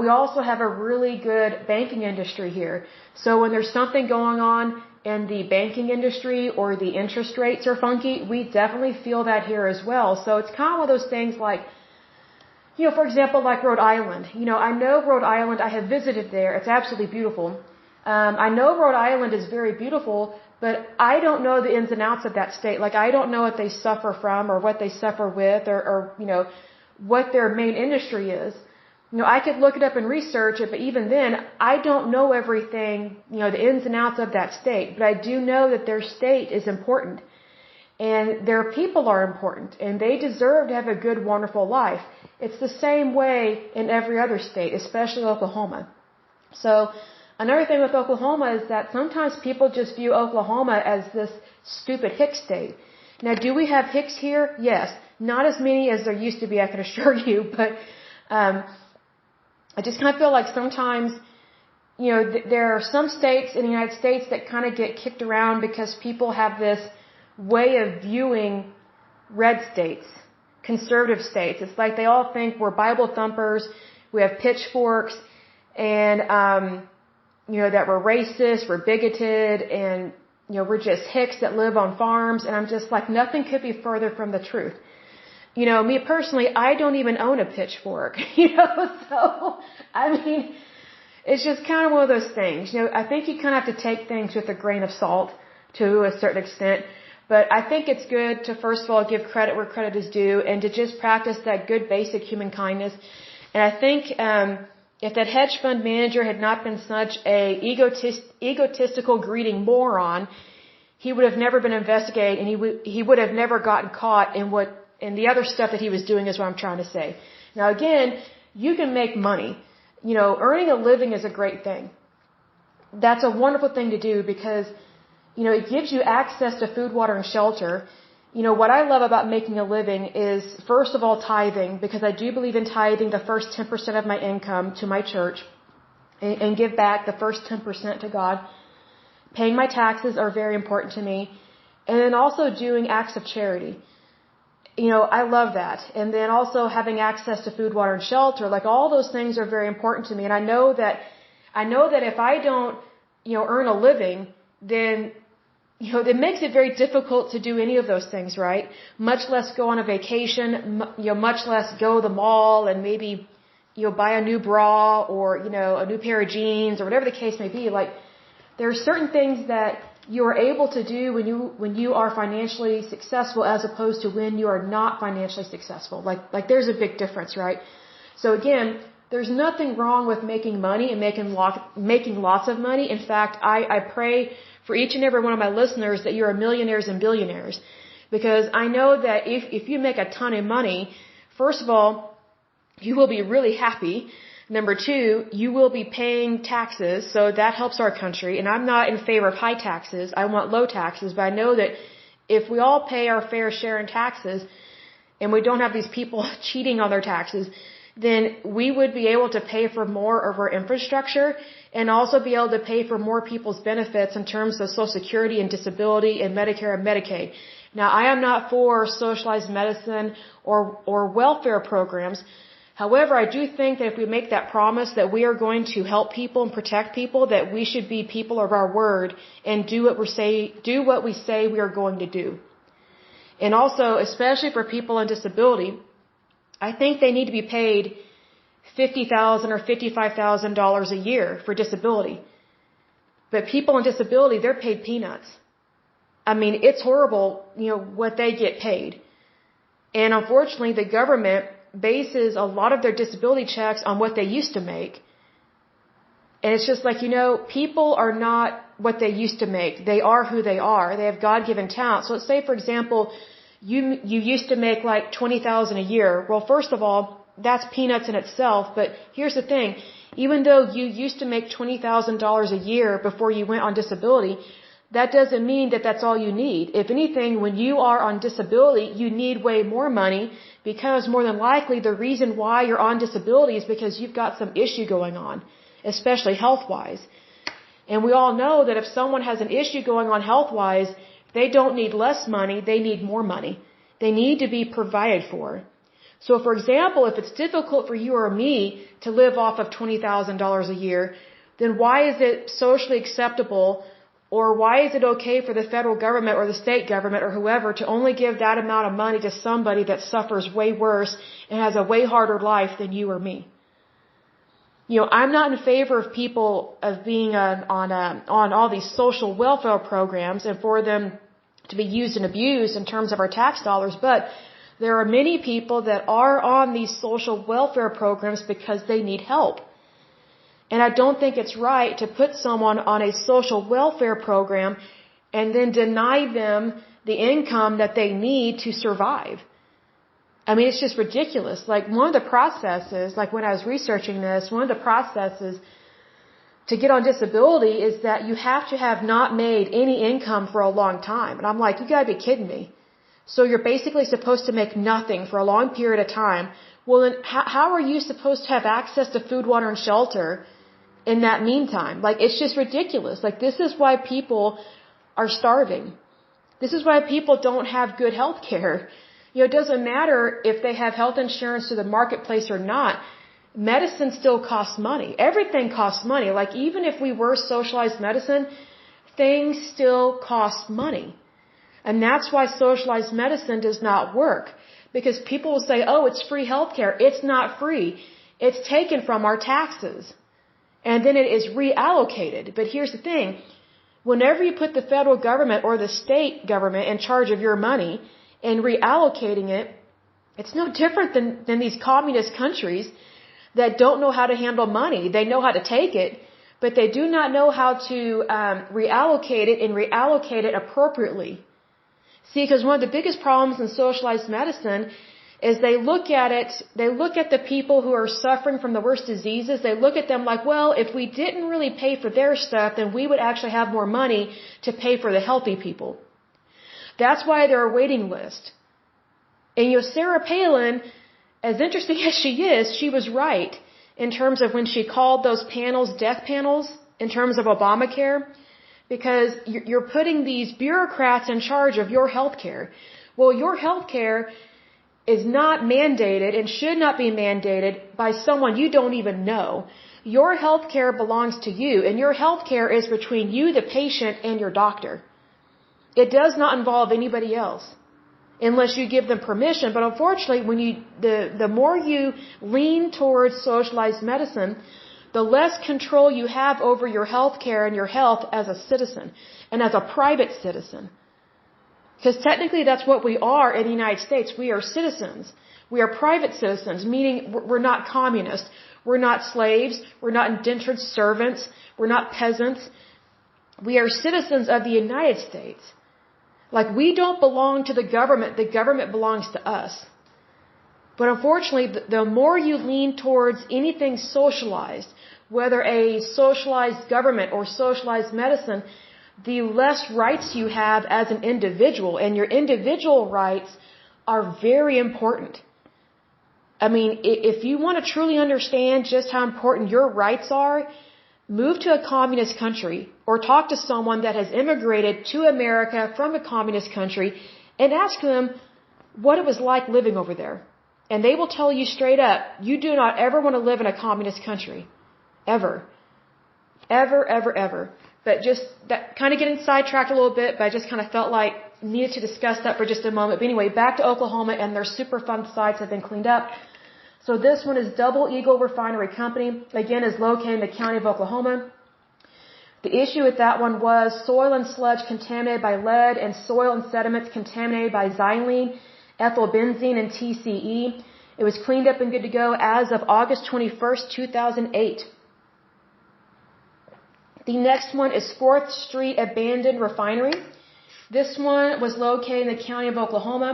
We also have a really good banking industry here. So when there's something going on in the banking industry or the interest rates are funky, we definitely feel that here as well. So it's kind of one of those things like, for example, like Rhode Island. I know Rhode Island, I have visited there. It's absolutely beautiful. I know Rhode Island is very beautiful, but I don't know the ins and outs of that state. Like, I don't know what they suffer from or what they suffer with or what their main industry is. I could look it up and research it, but even then, I don't know everything, the ins and outs of that state. But I do know that their state is important. And their people are important. And they deserve to have a good, wonderful life. It's the same way in every other state, especially Oklahoma. So, another thing with Oklahoma is that sometimes people just view Oklahoma as this stupid hick state. Now, do we have hicks here? Yes. Not as many as there used to be, I can assure you, but I just kind of feel like sometimes, there are some states in the United States that kind of get kicked around because people have this way of viewing red states, conservative states. It's like they all think we're Bible thumpers, we have pitchforks, and, that we're racist, we're bigoted, and, we're just hicks that live on farms. And I'm just like, nothing could be further from the truth. Me personally, I don't even own a pitchfork, so, it's just kind of one of those things. I think you kind of have to take things with a grain of salt to a certain extent, but I think it's good to, first of all, give credit where credit is due and to just practice that good basic human kindness. And I think, if that hedge fund manager had not been such a egotistical, greedy moron, he would have never been investigated and he would have never gotten caught in the other stuff that he was doing is what I'm trying to say. Now again, you can make money. Earning a living is a great thing. That's a wonderful thing to do because, it gives you access to food, water, and shelter. What I love about making a living is, first of all, tithing, because I do believe in tithing the first 10% of my income to my church and give back the first 10% to God. Paying my taxes are very important to me. And then also doing acts of charity. I love that. And then also having access to food, water, and shelter, like all those things are very important to me. And I know that if I don't, earn a living, then, it makes it very difficult to do any of those things, right? Much less go on a vacation, much less go to the mall and maybe, buy a new bra or, a new pair of jeans or whatever the case may be. Like, there are certain things that you are able to do when you are financially successful as opposed to when you are not financially successful. Like there's a big difference, right? So again, there's nothing wrong with making money and making lots of money. In fact, I pray for each and every one of my listeners that you're millionaires and billionaires, because I know that if you make a ton of money, first of all, you will be really happy. Number two, you will be paying taxes, so that helps our country. And I'm not in favor of high taxes. I want low taxes, but I know that if we all pay our fair share in taxes and we don't have these people cheating on their taxes, then we would be able to pay for more of our infrastructure and also be able to pay for more people's benefits in terms of Social Security and disability and Medicare and Medicaid. Now, I am not for socialized medicine or welfare programs. However, I do think that if we make that promise that we are going to help people and protect people, that we should be people of our word and do what we say we are going to do. And also, especially for people on disability, I think they need to be paid $50,000 or $55,000 a year for disability. But people on disability, they're paid peanuts. It's horrible, what they get paid. And unfortunately, the government bases a lot of their disability checks on what they used to make. And it's just like, people are not what they used to make. They are who they are. They have God-given talent. So let's say, for example, you used to make like $20,000 a year. Well, first of all, that's peanuts in itself. But here's the thing. Even though you used to make $20,000 a year before you went on disability, that doesn't mean that that's all you need. If anything, when you are on disability, you need way more money, because more than likely the reason why you're on disability is because you've got some issue going on, especially health-wise. And we all know that if someone has an issue going on health-wise, they don't need less money, they need more money. They need to be provided for. So, for example, if it's difficult for you or me to live off of $20,000 a year, then why is it socially acceptable, or why is it okay for the federal government or the state government or whoever to only give that amount of money to somebody that suffers way worse and has a way harder life than you or me? You know, I'm not in favor of people of being on all these social welfare programs and for them to be used and abused in terms of our tax dollars, but there are many people that are on these social welfare programs because they need help. And I don't think it's right to put someone on a social welfare program and then deny them the income that they need to survive. I mean, it's just ridiculous. Like, one of the processes, like when I was researching this, one of the processes to get on disability is that you have to have not made any income for a long time. And I'm like, you gotta be kidding me. So you're basically supposed to make nothing for a long period of time. Well, then how are you supposed to have access to food, water, and shelter in that meantime? Like, it's just ridiculous. Like, this is why people are starving. This is why people don't have good health care. You know, it doesn't matter if they have health insurance through the marketplace or not. Medicine still costs money. Everything costs money. Like, even if we were socialized medicine, things still cost money. And that's why socialized medicine does not work. Because people will say, oh, it's free healthcare. It's not free. It's taken from our taxes. And then it is reallocated. But here's the thing. Whenever you put the federal government or the state government in charge of your money and reallocating it, it's no different than these communist countries that don't know how to handle money. They know how to take it, but they do not know how to reallocate it and reallocate it appropriately. See, because one of the biggest problems in socialized medicine is they look at the people who are suffering from the worst diseases, they look at them like, well, if we didn't really pay for their stuff, then we would actually have more money to pay for the healthy people. That's why there are waiting lists. And you know, Sarah Palin, as interesting as she was right in terms of when she called those panels death panels in terms of Obamacare, because you're putting these bureaucrats in charge of your health care. Well, your health care is not mandated and should not be mandated by someone you don't even know. Your health care belongs to you, and your health care is between you, the patient, and your doctor. It does not involve anybody else unless you give them permission. But unfortunately, when the more you lean towards socialized medicine, the less control you have over your health care and your health as a citizen and as a private citizen. Because technically that's what we are in the United States. We are citizens. We are private citizens, meaning we're not communists. We're not slaves. We're not indentured servants. We're not peasants. We are citizens of the United States. Like, we don't belong to the government belongs to us. But unfortunately, the more you lean towards anything socialized, whether a socialized government or socialized medicine, the less rights you have as an individual, and your individual rights are very important. I mean, if you want to truly understand just how important your rights are, move to a communist country or talk to someone that has immigrated to America from a communist country and ask them what it was like living over there. And they will tell you straight up, you do not ever want to live in a communist country. Ever. Ever, ever, ever. But just that, kind of getting sidetracked a little bit, but I just kind of felt like needed to discuss that for just a moment. But anyway, back to Oklahoma, and their Superfund sites have been cleaned up. So this one is Double Eagle Refinery Company. Again, is located in the county of Oklahoma. The issue with that one was soil and sludge contaminated by lead and soil and sediments contaminated by xylene, ethylbenzene, and TCE. It was cleaned up and good to go as of August 21st, 2008. The next one is 4th Street Abandoned Refinery. This one was located in the county of Oklahoma.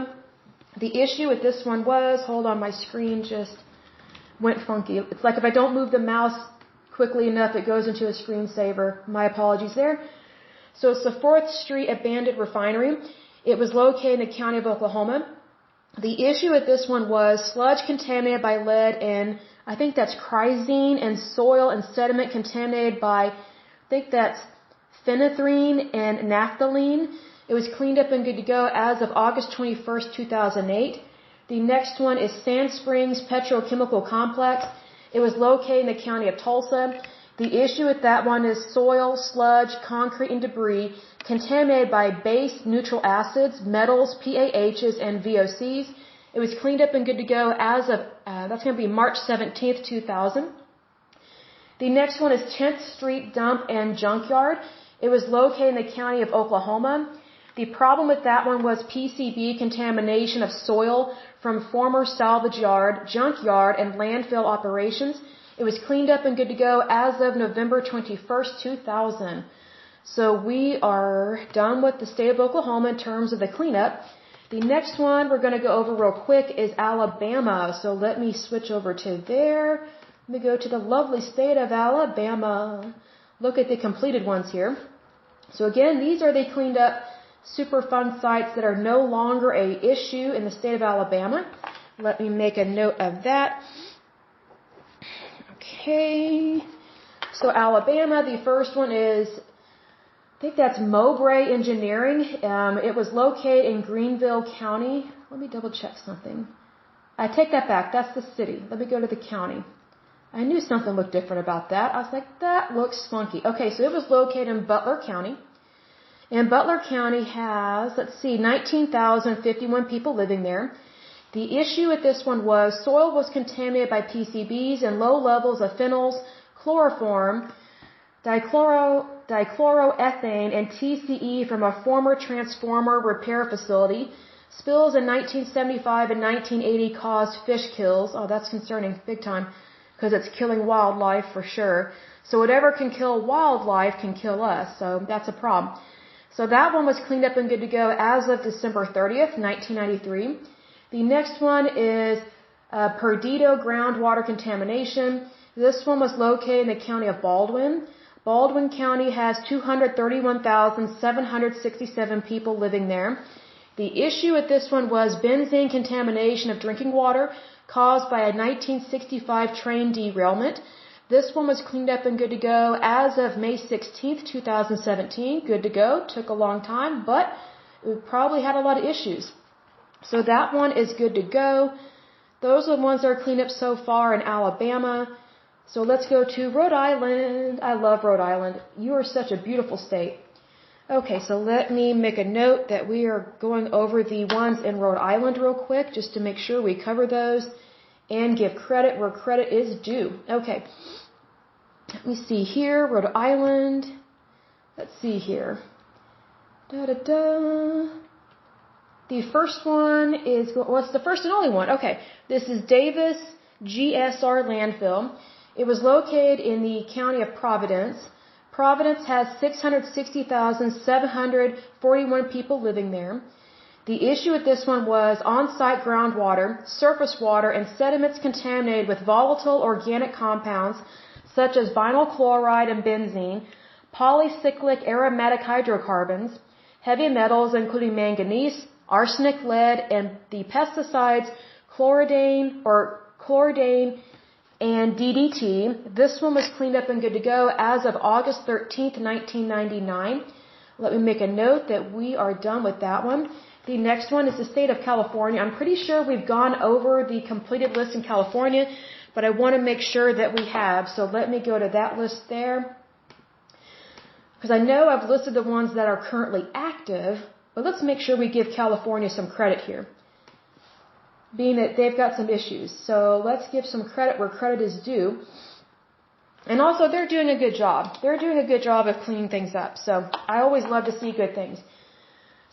The issue with this one was, hold on, my screen just went funky. It's like if I don't move the mouse quickly enough, it goes into a screensaver. My apologies there. So it's the 4th Street Abandoned Refinery. It was located in the county of Oklahoma. The issue with this one was sludge contaminated by lead and I think that's chrysene, and soil and sediment contaminated by, I think that's phenanthrene and naphthalene. It was cleaned up and good to go as of August 21st, 2008. The next one is Sand Springs Petrochemical Complex. It was located in the county of Tulsa. The issue with that one is soil, sludge, concrete, and debris contaminated by base neutral acids, metals, PAHs, and VOCs. It was cleaned up and good to go as of, that's going to be March 17th, 2000. The next one is 10th Street Dump and Junkyard. It was located in the county of Oklahoma. The problem with that one was PCB contamination of soil from former salvage yard, junkyard, and landfill operations. It was cleaned up and good to go as of November 21st, 2000. So we are done with the state of Oklahoma in terms of the cleanup. The next one we're going to go over real quick is Alabama. So let me switch over to there. Let me go to the lovely state of Alabama. Look at the completed ones here. So again, these are the cleaned up Superfund sites that are no longer a issue in the state of Alabama. Let me make a note of that. Okay. So Alabama, the first one is, I think that's Mowbray Engineering. It was located in Greenville County. Let me double check something. I take that back. That's the city. Let me go to the county. I knew something looked different about that. I was like, that looks funky. Okay, so it was located in Butler County. And Butler County has, 19,051 people living there. The issue with this one was soil was contaminated by PCBs and low levels of phenols, chloroform, dichloroethane, and TCE from a former transformer repair facility. Spills in 1975 and 1980 caused fish kills. Oh, that's concerning big time because it's killing wildlife for sure. So whatever can kill wildlife can kill us. So that's a problem. So that one was cleaned up and good to go as of December 30th, 1993. The next one is Perdido groundwater contamination. This one was located in the county of Baldwin. Baldwin County has 231,767 people living there. The issue with this one was benzene contamination of drinking water caused by a 1965 train derailment. This one was cleaned up and good to go as of May 16th, 2017. Good to go. Took a long time, but we probably had a lot of issues. So that one is good to go. Those are the ones that are cleaned up so far in Alabama. So let's go to Rhode Island. I love Rhode Island. You are such a beautiful state. Okay, so let me make a note that we are going over the ones in Rhode Island real quick just to make sure we cover those and give credit where credit is due. Okay. Let me see here. Rhode Island. Let's see here. The first one is, well, it's the first and only one. Okay. This is Davis GSR Landfill. It was located in the county of Providence. Providence has 660,741 people living there. The issue with this one was on-site groundwater, surface water, and sediments contaminated with volatile organic compounds such as vinyl chloride and benzene, polycyclic aromatic hydrocarbons, heavy metals including manganese, arsenic, lead, and the pesticides chloridane and DDT. This one was cleaned up and good to go as of August 13th, 1999. Let me make a note that we are done with that one. The next one is the state of California. I'm pretty sure we've gone over the completed list in California, but I want to make sure that we have. So let me go to that list there. Because I know I've listed the ones that are currently active, but let's make sure we give California some credit here, being that they've got some issues. So let's give some credit where credit is due. And also, they're doing a good job. They're doing a good job of cleaning things up. So I always love to see good things.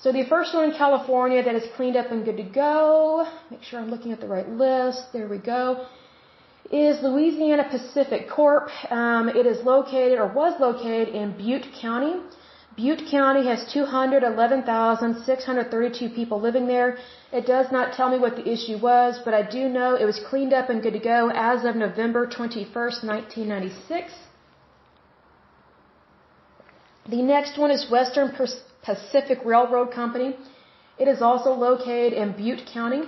So the first one in California that is cleaned up and good to go, make sure I'm looking at the right list, there we go, is Louisiana Pacific Corp. It is located, or was located, in Butte County. Butte County has 211,632 people living there. It does not tell me what the issue was, but I do know it was cleaned up and good to go as of November 21st, 1996. The next one is Western Pacific Railroad Company. It is also located in Butte County.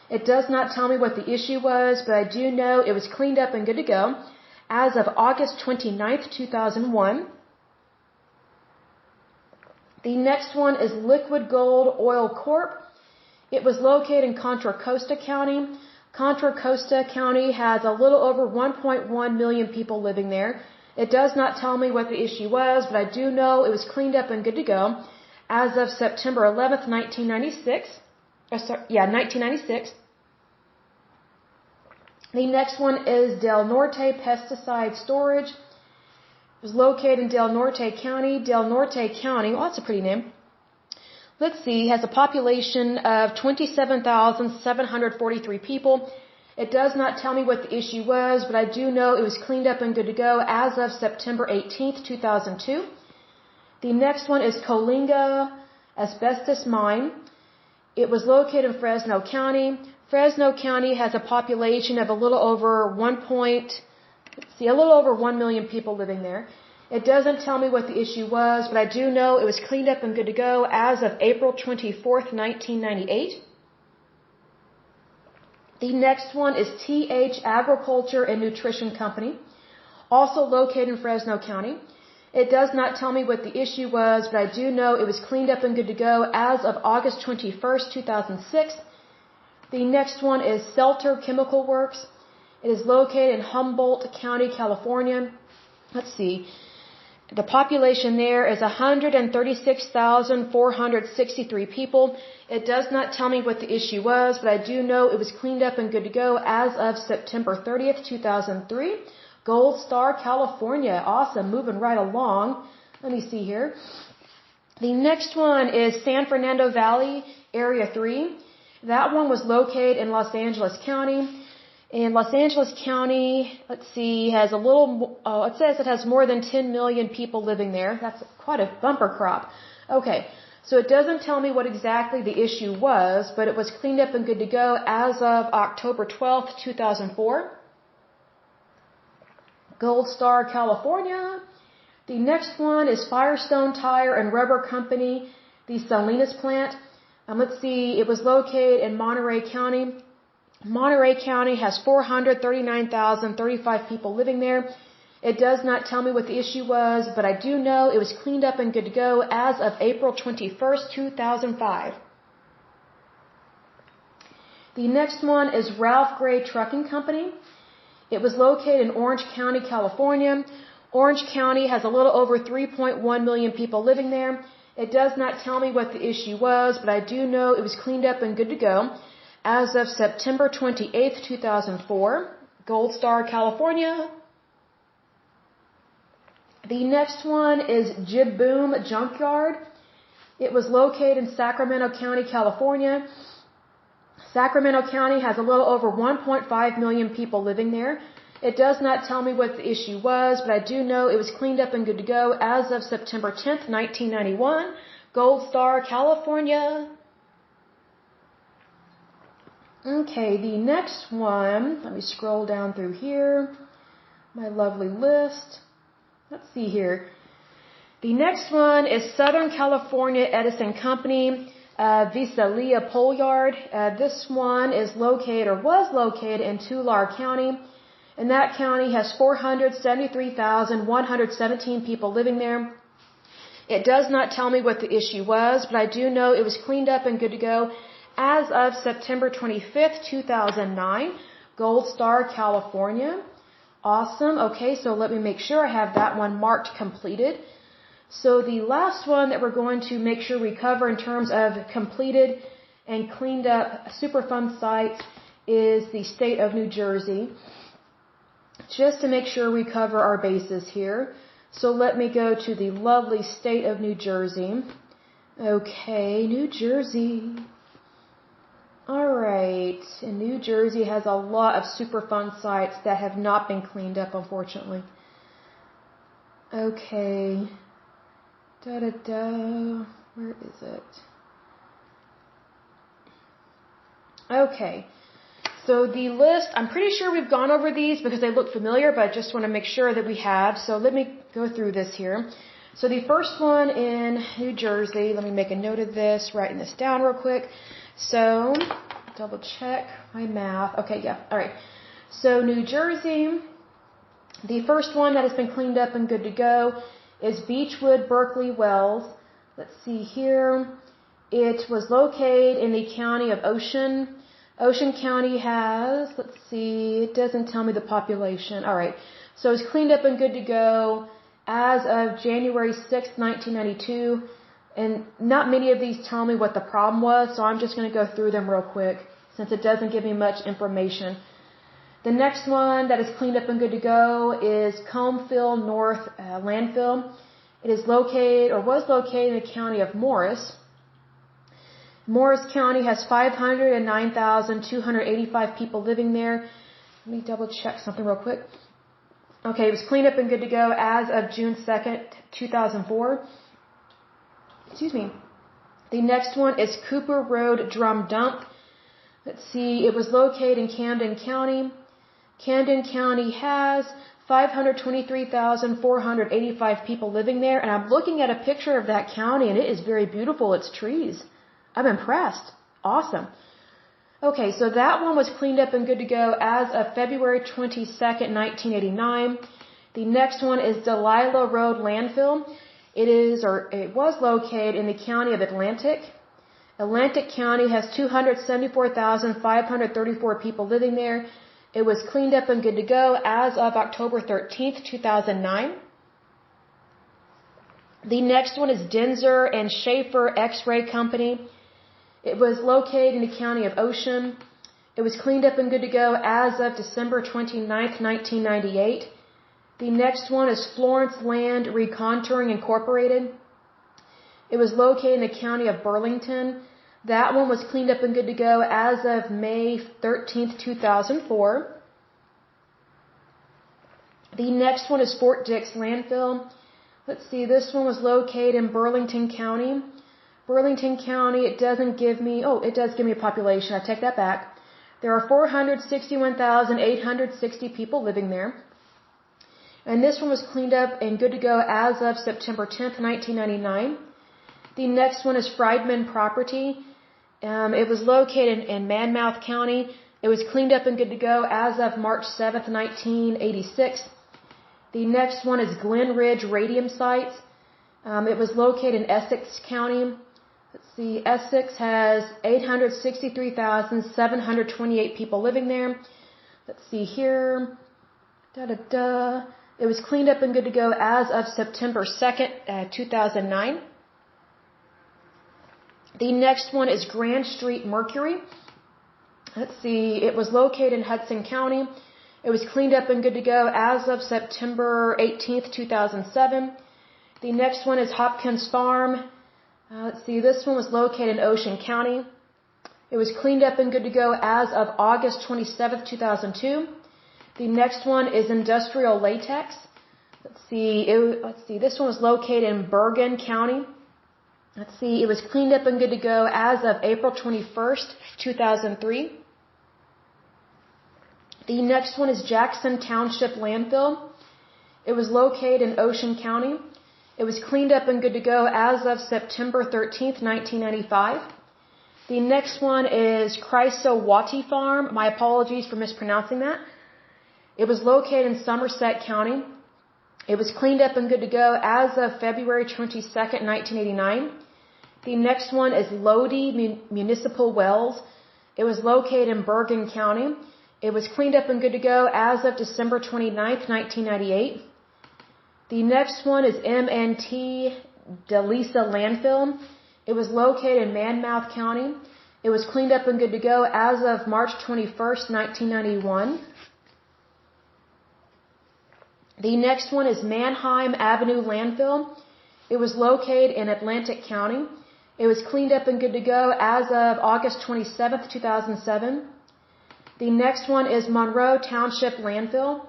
It does not tell me what the issue was, but I do know it was cleaned up and good to go as of August 29th, 2001. The next one is Liquid Gold Oil Corp. It was located in Contra Costa County. Contra Costa County has a little over 1.1 million people living there. It does not tell me what the issue was, but I do know it was cleaned up and good to go as of September 11th, 1996. 1996. The next one is Del Norte Pesticide Storage. It was located in Del Norte County. Del Norte County, well, that's a pretty name. Let's see, has a population of 27,743 people. It does not tell me what the issue was, but I do know it was cleaned up and good to go as of September 18th, 2002. The next one is Coalinga Asbestos Mine. It was located in Fresno County. Fresno County has a population of a little over 1 million people living there. It doesn't tell me what the issue was, but I do know it was cleaned up and good to go as of April 24th, 1998. The next one is TH Agriculture and Nutrition Company, also located in Fresno County. It does not tell me what the issue was, but I do know it was cleaned up and good to go as of August 21st, 2006. The next one is Selter Chemical Works. It is located in Humboldt County, California. Let's see. The population there is 136,463 people. It does not tell me what the issue was, but I do know it was cleaned up and good to go as of September 30th, 2003. Gold Star, California. Awesome. Moving right along. Let me see here. The next one is San Fernando Valley, Area 3. That one was located in Los Angeles County. And Los Angeles County, let's see, has it says it has more than 10 million people living there. That's quite a bumper crop. Okay, so it doesn't tell me what exactly the issue was, but it was cleaned up and good to go as of October 12th, 2004. Gold Star, California. The next one is Firestone Tire and Rubber Company, the Salinas plant. Let's see, it was located in Monterey County. Monterey County has 439,035 people living there. It does not tell me what the issue was, but I do know it was cleaned up and good to go as of April 21st, 2005. The next one is Ralph Gray Trucking Company. It was located in Orange County, California. Orange County has a little over 3.1 million people living there. It does not tell me what the issue was, but I do know it was cleaned up and good to go as of September 28th, 2004. Gold Star, California. The next one is Jib-Boom Junkyard. It was located in Sacramento County, California. Sacramento County has a little over 1.5 million people living there. It does not tell me what the issue was, but I do know it was cleaned up and good to go as of September 10th, 1991. Gold Star, California. Okay, the next one, let me scroll down through here. My lovely list. Let's see here. The next one is Southern California Edison Company, Visalia Pole Yard. This one is located or was located in Tulare County. And that county has 473,117 people living there. It does not tell me what the issue was, but I do know it was cleaned up and good to go as of September 25th, 2009. Gold Star, California. Awesome. Okay, so let me make sure I have that one marked completed. So the last one that we're going to make sure we cover in terms of completed and cleaned up Superfund sites is the state of New Jersey. Just to make sure we cover our bases here. So let me go to the lovely state of New Jersey. Okay, New Jersey. Alright, and New Jersey has a lot of Superfund sites that have not been cleaned up, unfortunately. Okay. Where is it? Okay. So the list, I'm pretty sure we've gone over these because they look familiar, but I just want to make sure that we have. So let me go through this here. So the first one in New Jersey, let me make a note of this, writing this down real quick. So, double check my math. Okay, yeah, all right. So New Jersey, the first one that has been cleaned up and good to go is Beechwood Berkeley Wells. Let's see here. It was located in the county of Ocean. Ocean County has, let's see, it doesn't tell me the population. All right. So it's cleaned up and good to go as of January 6th, 1992. And not many of these tell me what the problem was, so I'm just going to go through them real quick since it doesn't give me much information. The next one that is cleaned up and good to go is Comeville North Landfill. It is located, or was located, in the county of Morris. Morris County has 509,285 people living there. Let me double check something real quick. Okay, it was cleaned up and good to go as of June 2nd, 2004. Excuse me. The next one is Cooper Road Drum Dump. Let's see, it was located in Camden County. Camden County has 523,485 people living there, and I'm looking at a picture of that county, and it is very beautiful. It's trees. I'm impressed. Awesome. Okay, so that one was cleaned up and good to go as of February 22nd, 1989. The next one is Delilah Road Landfill. It was located in the county of Atlantic. Atlantic County has 274,534 people living there. It was cleaned up and good to go as of October 13th, 2009. The next one is Denzer and Schaefer X-Ray Company. It was located in the county of Ocean. It was cleaned up and good to go as of December 29th, 1998. The next one is Florence Land Recontouring Incorporated. It was located in the county of Burlington. That one was cleaned up and good to go as of May 13th, 2004. The next one is Fort Dix Landfill. Let's see, this one was located in Burlington County. Burlington County, it doesn't give me, it does give me a population. I take that back. There are 461,860 people living there. And this one was cleaned up and good to go as of September 10th, 1999. The next one is Friedman Property. It was located in Monmouth County. It was cleaned up and good to go as of March 7th, 1986. The next one is Glen Ridge Radium Sites. It was located in Essex County. Let's see, Essex has 863,728 people living there. Let's see here. It was cleaned up and good to go as of September 2nd, 2009. The next one is Grand Street Mercury. Let's see, it was located in Hudson County. It was cleaned up and good to go as of September 18th, 2007. The next one is Hopkins Farm. Let's see, this one was located in Ocean County. It was cleaned up and good to go as of August 27th, 2002. The next one is Industrial Latex. Let's see, this one was located in Bergen County. Let's see, it was cleaned up and good to go as of April 21st, 2003. The next one is Jackson Township Landfill. It was located in Ocean County. It was cleaned up and good to go as of September 13th, 1995. The next one is Chrysowati Farm. My apologies for mispronouncing that. It was located in Somerset County. It was cleaned up and good to go as of February 22nd, 1989. The next one is Lodi Municipal Wells. It was located in Bergen County. It was cleaned up and good to go as of December 29th, 1998. The next one is M&T DeLisa Landfill. It was located in Monmouth County. It was cleaned up and good to go as of March 21st, 1991. The next one is Mannheim Avenue Landfill. It was located in Atlantic County. It was cleaned up and good to go as of August 27th, 2007. The next one is Monroe Township Landfill.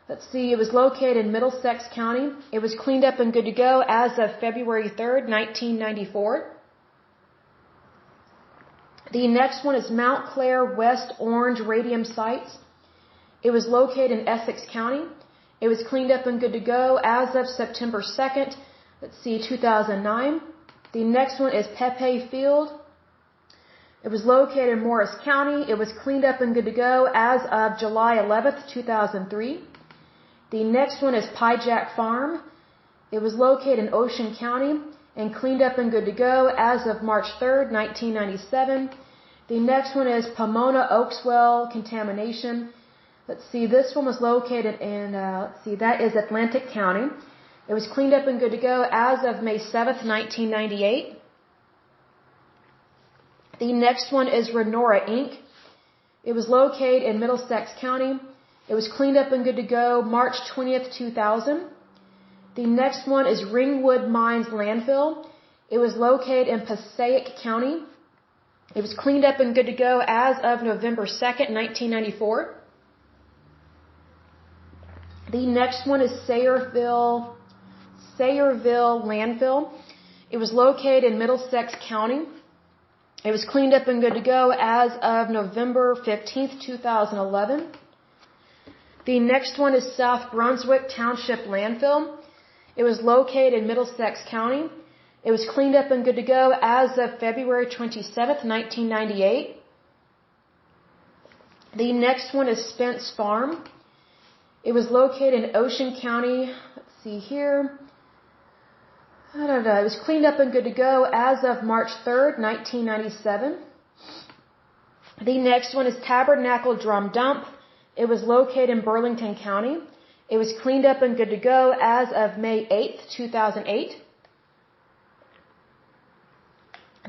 Let's see, it was located in Middlesex County. It was cleaned up and good to go as of February 3rd, 1994. The next one is Mount Clair West Orange Radium Sites. It was located in Essex County. It was cleaned up and good to go as of September 2nd, 2009. The next one is Pepe Field. It was located in Morris County. It was cleaned up and good to go as of July 11th, 2003. The next one is Pie Jack Farm. It was located in Ocean County, and cleaned up and good to go as of March 3rd, 1997. The next one is Pomona Oakswell contamination. Let's see, this one was located in, that is Atlantic County. It was cleaned up and good to go as of May 7th, 1998. The next one is Renora Inc. It was located in Middlesex County. It was cleaned up and good to go March 20th, 2000. The next one is Ringwood Mines Landfill. It was located in Passaic County. It was cleaned up and good to go as of November 2nd, 1994. The next one is Sayreville Landfill. It was located in Middlesex County. It was cleaned up and good to go as of November 15th, 2011. The next one is South Brunswick Township Landfill. It was located in Middlesex County. It was cleaned up and good to go as of February 27th, 1998. The next one is Spence Farm. It was located in Ocean County. Let's see here. It was cleaned up and good to go as of March 3rd, 1997. The next one is Tabernacle Drum Dump. It was located in Burlington County. It was cleaned up and good to go as of May 8th, 2008.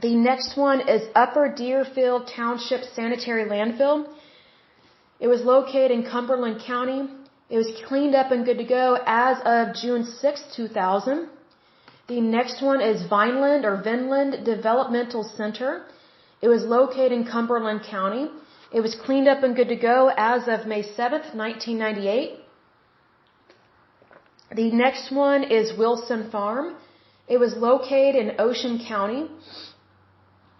The next one is Upper Deerfield Township Sanitary Landfill. It was located in Cumberland County. It was cleaned up and good to go as of June 6th, 2000. The next one is Vineland Developmental Center. It was located in Cumberland County. It was cleaned up and good to go as of May 7th, 1998. The next one is Wilson Farm. It was located in Ocean County.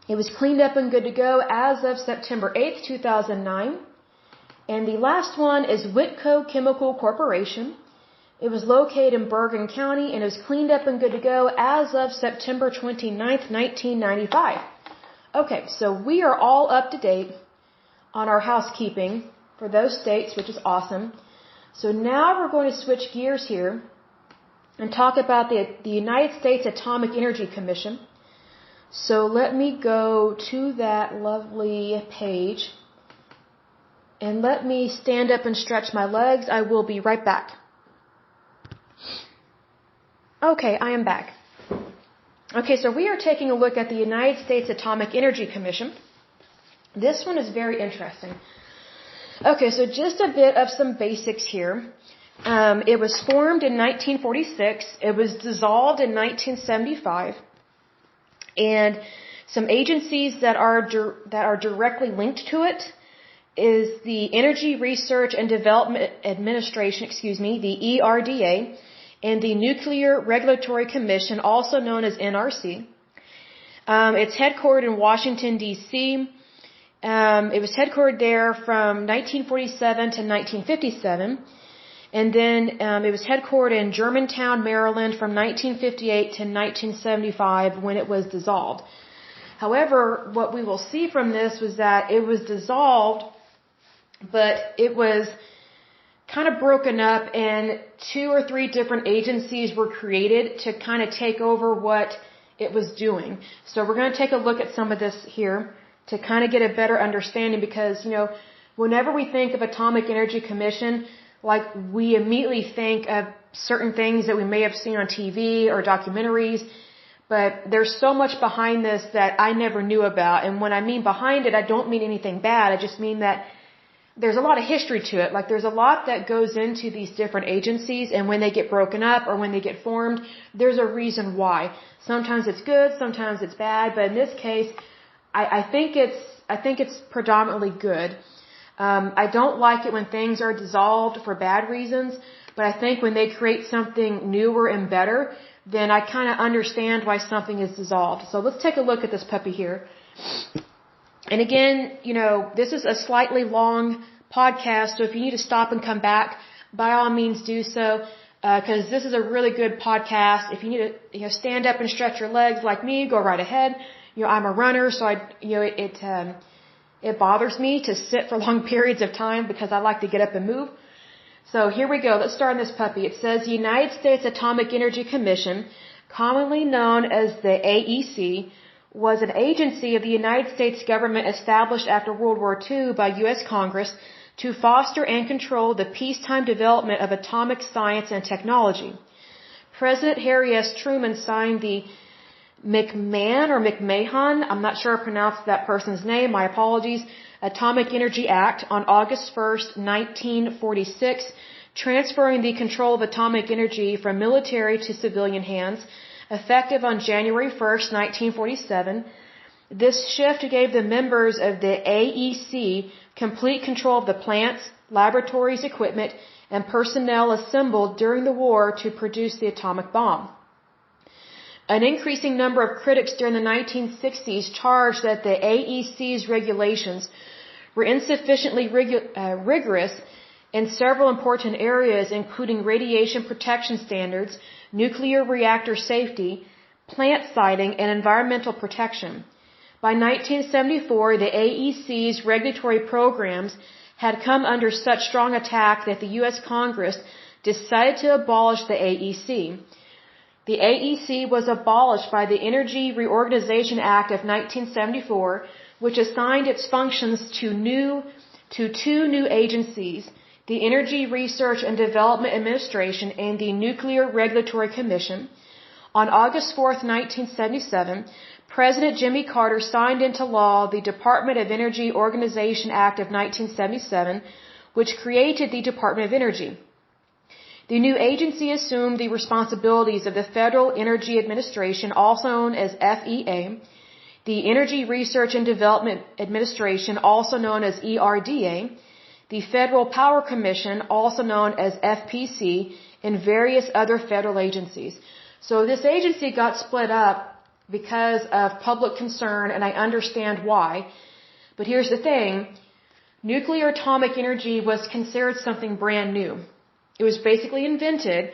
It was cleaned up and good to go as of September 8th, 2009. And the last one is Whitco Chemical Corporation. It was located in Bergen County, and it was cleaned up and good to go as of September 29th, 1995. Okay, so we are all up to date on our housekeeping for those states, which is awesome. So now we're going to switch gears here and talk about the United States Atomic Energy Commission. So let me go to that lovely page, and let me stand up and stretch my legs. I will be right back. Okay, I am back. Okay, so we are taking a look at the United States Atomic Energy Commission. This one is very interesting. Okay, so just a bit of some basics here. It was formed in 1946. It was dissolved in 1975. And some agencies that are directly linked to it is the Energy Research and Development Administration, the ERDA, and the Nuclear Regulatory Commission, also known as NRC. It's headquartered in Washington, D.C. It was headquartered there from 1947 to 1957. And then it was headquartered in Germantown, Maryland from 1958 to 1975 when it was dissolved. However, what we will see from this was that it was dissolved, but it was kind of broken up, and 2 or 3 different agencies were created to kind of take over what it was doing. So we're going to take a look at some of this here to kind of get a better understanding, because, whenever we think of Atomic Energy Commission, like, we immediately think of certain things that we may have seen on TV or documentaries, but there's so much behind this that I never knew about. And when I mean behind it, I don't mean anything bad. I just mean that there's a lot of history to it. Like, there's a lot that goes into these different agencies, and when they get broken up or when they get formed, there's a reason why. Sometimes it's good, sometimes it's bad, but in this case, I think it's predominantly good. I don't like it when things are dissolved for bad reasons, but I think when they create something newer and better, then I kind of understand why something is dissolved. So let's take a look at this puppy here. And again, this is a slightly long podcast, so if you need to stop and come back, by all means do so, because this is a really good podcast. If you need to stand up and stretch your legs like me, go right ahead. I'm a runner, so it bothers me to sit for long periods of time because I like to get up and move. So here we go. Let's start on this puppy. It says the United States Atomic Energy Commission commonly known as the AEC, was an agency of the United States government established after World War II by U.S. Congress to foster and control the peacetime development of atomic science and technology. President Harry S. Truman signed the McMahon, I'm not sure I pronounced that person's name, my apologies, Atomic Energy Act on August 1st, 1946, transferring the control of atomic energy from military to civilian hands, effective on January 1st, 1947. This shift gave the members of the AEC complete control of the plants, laboratories, equipment, and personnel assembled during the war to produce the atomic bomb. An increasing number of critics during the 1960s charged that the AEC's regulations were insufficiently rigorous in several important areas, including radiation protection standards, nuclear reactor safety, plant siting, and environmental protection. By 1974, the AEC's regulatory programs had come under such strong attack that the U.S. Congress decided to abolish the AEC. The AEC was abolished by the Energy Reorganization Act of 1974, which assigned its functions to two new agencies, the Energy Research and Development Administration and the Nuclear Regulatory Commission. On August 4, 1977, President Jimmy Carter signed into law the Department of Energy Organization Act of 1977, which created the Department of Energy. The new agency assumed the responsibilities of the Federal Energy Administration, also known as FEA, the Energy Research and Development Administration, also known as ERDA, the Federal Power Commission, also known as FPC, and various other federal agencies. So this agency got split up because of public concern, and I understand why. But here's the thing. Nuclear atomic energy was considered something brand new. It was basically invented,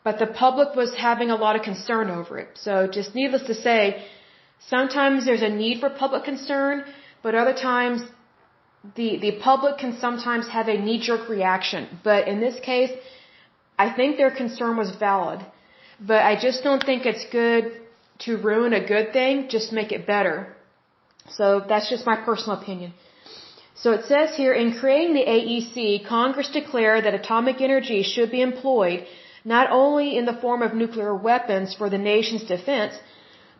but the public was having a lot of concern over it. So just needless to say, sometimes there's a need for public concern, but other times the public can sometimes have a knee-jerk reaction. But in this case, I think their concern was valid. But I just don't think it's good to ruin a good thing, just make it better. So that's just my personal opinion. So it says here, in creating the AEC, Congress declared that atomic energy should be employed not only in the form of nuclear weapons for the nation's defense,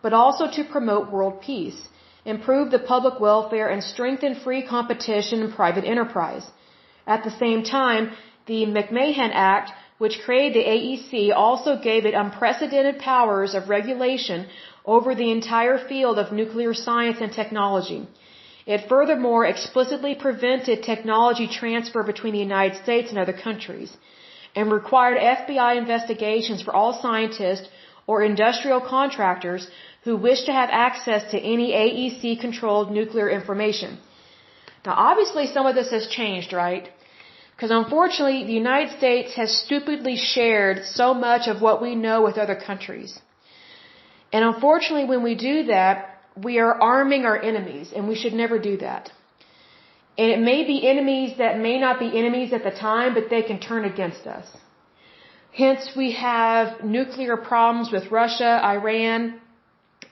but also to promote world peace, improve the public welfare, and strengthen free competition and private enterprise. At the same time, the McMahon Act, which created the AEC, also gave it unprecedented powers of regulation over the entire field of nuclear science and technology. It furthermore explicitly prevented technology transfer between the United States and other countries, and required FBI investigations for all scientists or industrial contractors who wish to have access to any AEC-controlled nuclear information. Now, obviously, some of this has changed, right? Because unfortunately, the United States has stupidly shared so much of what we know with other countries. And unfortunately, when we do that, we are arming our enemies, and we should never do that. And it may be enemies that may not be enemies at the time, but they can turn against us. Hence, we have nuclear problems with Russia, Iran,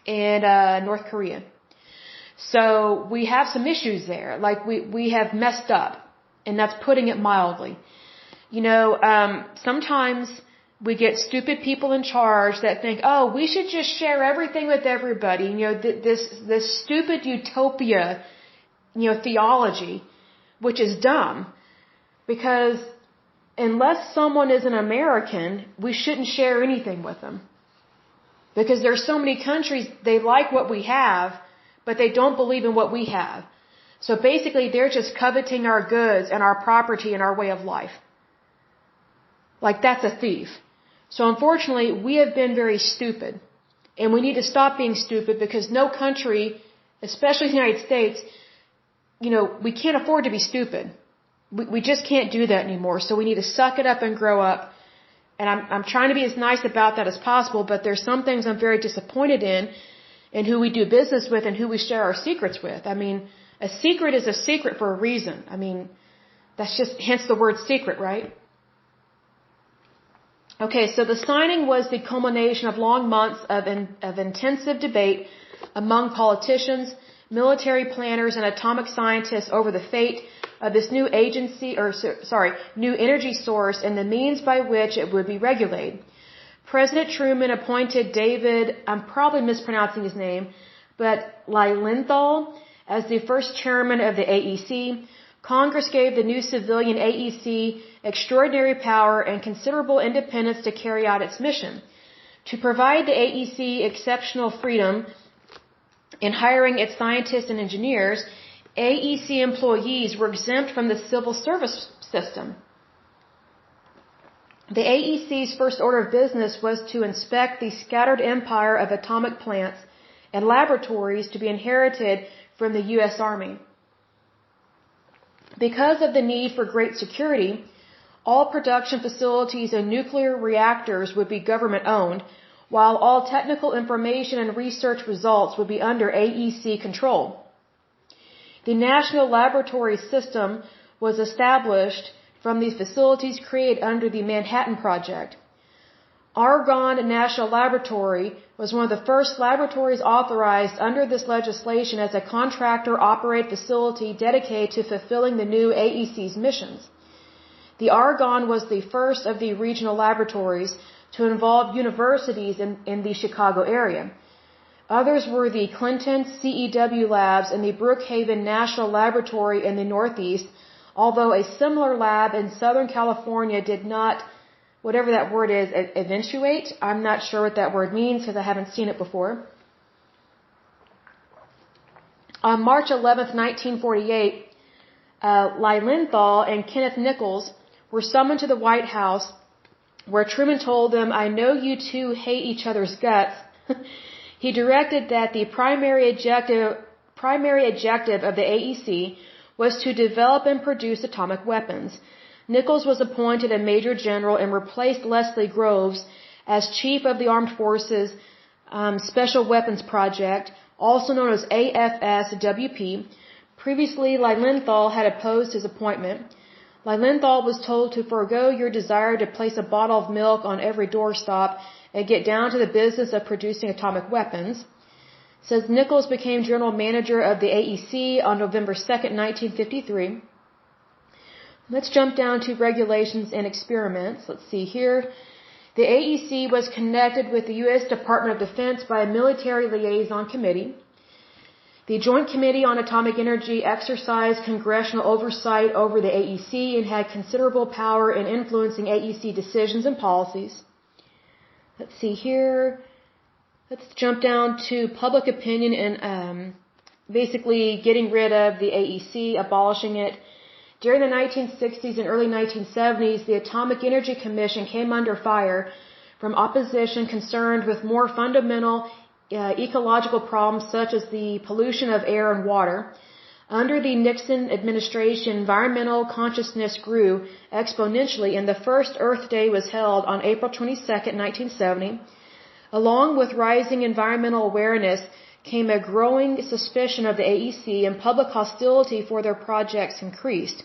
and North Korea. So we have some issues there. Like we have messed up, and that's putting it mildly. You know, sometimes we get stupid people in charge that think, oh, we should just share everything with everybody. You know, this stupid utopia, theology, which is dumb. Because unless someone is an American, we shouldn't share anything with them. Because there's so many countries, they like what we have, but they don't believe in what we have. So basically, they're just coveting our goods and our property and our way of life. Like, that's a thief. So unfortunately, we have been very stupid. And we need to stop being stupid, because no country, especially the United States, we can't afford to be stupid. We just can't do that anymore. So we need to suck it up and grow up. And I'm trying to be as nice about that as possible, but there's some things I'm very disappointed in who we do business with and who we share our secrets with. I mean, a secret is a secret for a reason. I mean, that's just hence the word secret, right? Okay, so the signing was the culmination of long months of intensive debate among politicians, military planners, and atomic scientists over the fate of this new new energy source and the means by which it would be regulated. President Truman appointed David, I'm probably mispronouncing his name, but Lilienthal as the first chairman of the AEC. Congress gave the new civilian AEC extraordinary power and considerable independence to carry out its mission. To provide the AEC exceptional freedom in hiring its scientists and engineers, AEC employees were exempt from the civil service system. The AEC's first order of business was to inspect the scattered empire of atomic plants and laboratories to be inherited from the U.S. Army. Because of the need for great security, all production facilities and nuclear reactors would be government-owned, while all technical information and research results would be under AEC control. The National Laboratory System was established from these facilities created under the Manhattan Project. Argonne National Laboratory was one of the first laboratories authorized under this legislation as a contractor-operated facility dedicated to fulfilling the new AEC's missions. The Argonne was the first of the regional laboratories to involve universities in the Chicago area. Others were the Clinton CEW labs and the Brookhaven National Laboratory in the Northeast, although a similar lab in Southern California did not, whatever that word is, eventuate. I'm not sure what that word means because I haven't seen it before. On March 11, 1948, Lilienthal and Kenneth Nichols were summoned to the White House, where Truman told them, "I know you two hate each other's guts." He directed that the primary objective of the AEC was to develop and produce atomic weapons. Nichols was appointed a major general and replaced Leslie Groves as chief of the Armed Forces Special Weapons Project, also known as AFSWP. Previously, Lilienthal had opposed his appointment. Lilienthal was told to forego your desire to place a bottle of milk on every doorstop and get down to the business of producing atomic weapons. It says Nichols became general manager of the AEC on November 2nd, 1953. Let's jump down to regulations and experiments. Let's see here. The AEC was connected with the U.S. Department of Defense by a military liaison committee. The Joint Committee on Atomic Energy exercised congressional oversight over the AEC and had considerable power in influencing AEC decisions and policies. Let's see here. Let's jump down to public opinion and basically getting rid of the AEC, abolishing it. During the 1960s and early 1970s, the Atomic Energy Commission came under fire from opposition concerned with more fundamental ecological problems such as the pollution of air and water. Under the Nixon administration, environmental consciousness grew exponentially, and the first Earth Day was held on April 22nd, 1970. Along with rising environmental awareness came a growing suspicion of the AEC, and public hostility for their projects increased.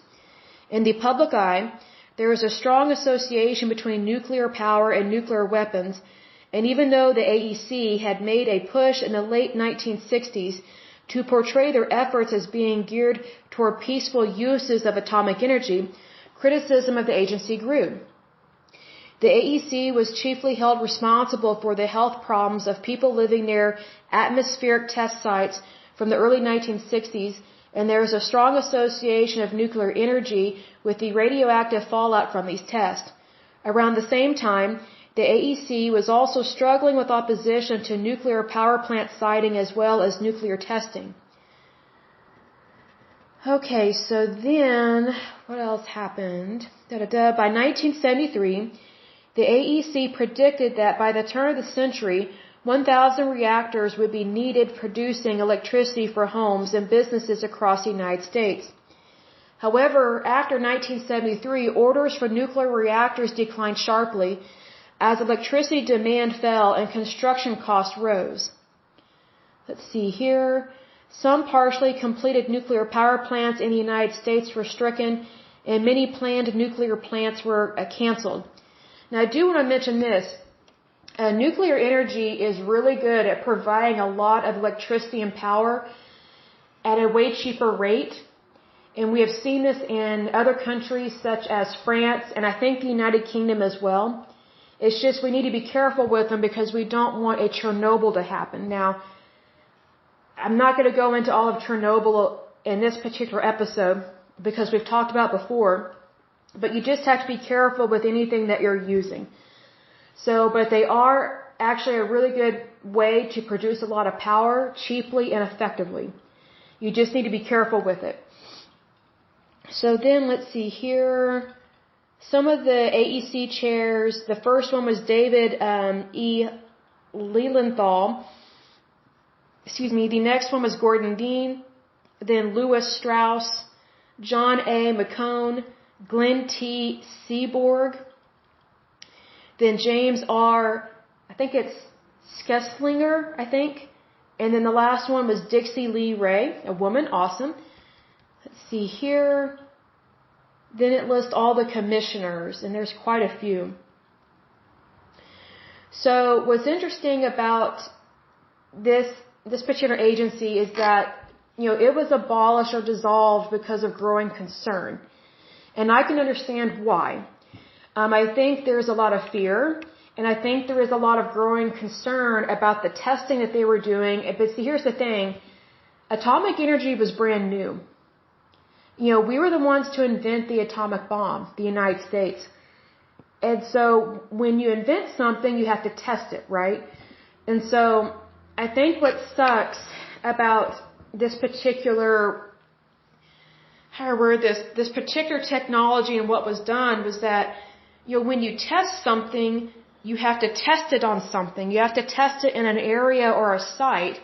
In the public eye, there is a strong association between nuclear power and nuclear weapons, and even though the AEC had made a push in the late 1960s to portray their efforts as being geared toward peaceful uses of atomic energy, criticism of the agency grew. The AEC was chiefly held responsible for the health problems of people living near atmospheric test sites from the early 1960s, and there is a strong association of nuclear energy with the radioactive fallout from these tests. Around the same time, the AEC was also struggling with opposition to nuclear power plant siting as well as nuclear testing. Okay, so then, what else happened? By 1973, the AEC predicted that by the turn of the century, 1,000 reactors would be needed producing electricity for homes and businesses across the United States. However, after 1973, orders for nuclear reactors declined sharply as electricity demand fell and construction costs rose. Let's see here. Some partially completed nuclear power plants in the United States were stricken, and many planned nuclear plants were canceled. Now, I do want to mention this. Nuclear energy is really good at providing a lot of electricity and power at a way cheaper rate. And we have seen this in other countries such as France and I think the United Kingdom as well. It's just we need to be careful with them because we don't want a Chernobyl to happen. Now, I'm not going to go into all of Chernobyl in this particular episode because we've talked about before, but you just have to be careful with anything that you're using. But they are actually a really good way to produce a lot of power cheaply and effectively. You just need to be careful with it. So then let's see here. Some of the AEC chairs, the first one was David E. Lilienthal. The next one was Gordon Dean. Then Louis Strauss, John A. McCone, Glenn T. Seaborg. Then James R. I think it's Skeslinger, And then the last one was Dixie Lee Ray, a woman, awesome. Let's see here. Then it lists all the commissioners, and there's quite a few. So what's interesting about this particular agency is that, it was abolished or dissolved because of growing concern. And I can understand why. I think there's a lot of fear, and I think there is a lot of growing concern about the testing that they were doing. But see, here's the thing. Atomic energy was brand new. We were the ones to invent the atomic bomb, the United States. And so when you invent something, you have to test it, right? And so I think what sucks about this particular, this particular technology and what was done was that, when you test something, you have to test it on something. You have to test it in an area or a site.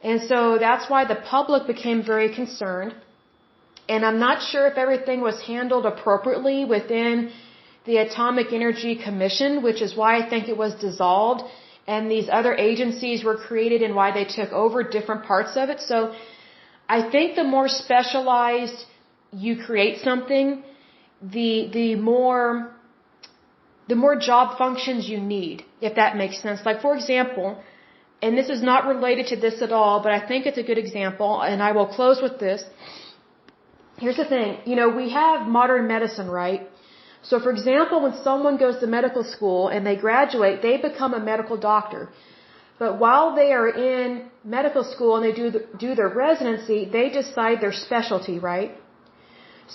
And so that's why the public became very concerned. And I'm not sure if everything was handled appropriately within the Atomic Energy Commission, which is why I think it was dissolved. And these other agencies were created and why they took over different parts of it. So I think the more specialized you create something, the more job functions you need, if that makes sense. Like, for example, and this is not related to this at all, but I think it's a good example, and I will close with this. Here's the thing. We have modern medicine, right? So, for example, when someone goes to medical school and they graduate, they become a medical doctor. But while they are in medical school and they do their residency, they decide their specialty, right?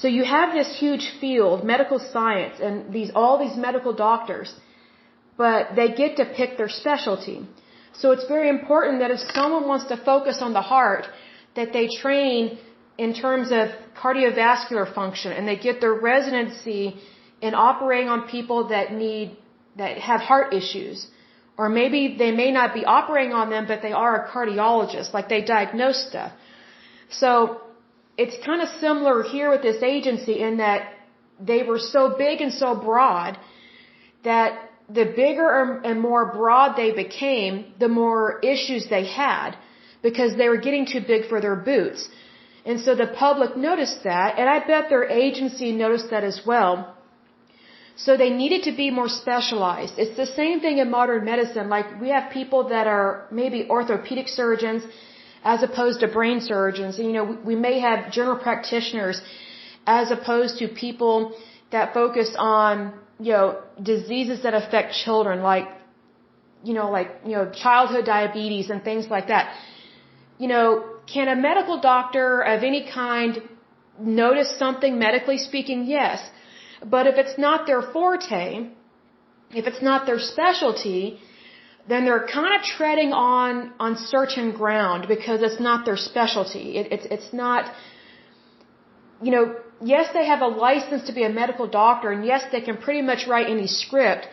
So you have this huge field, medical science, and all these medical doctors, but they get to pick their specialty. So it's very important that if someone wants to focus on the heart, that they train in terms of cardiovascular function and they get their residency in operating on people that have heart issues. Or maybe they may not be operating on them, but they are a cardiologist, like they diagnose stuff. So it's kind of similar here with this agency in that they were so big and so broad that the bigger and more broad they became, the more issues they had because they were getting too big for their boots. And so the public noticed that, and I bet their agency noticed that as well. So they needed to be more specialized. It's the same thing in modern medicine. Like, we have people that are maybe orthopedic surgeons as opposed to brain surgeons. We may have general practitioners as opposed to people that focus on, diseases that affect children, like childhood diabetes and things like that. Can a medical doctor of any kind notice something medically speaking? Yes. But if it's not their forte, if it's not their specialty, then they're kind of treading on certain ground because it's not their specialty. It's not, yes, they have a license to be a medical doctor, and yes, they can pretty much write any script,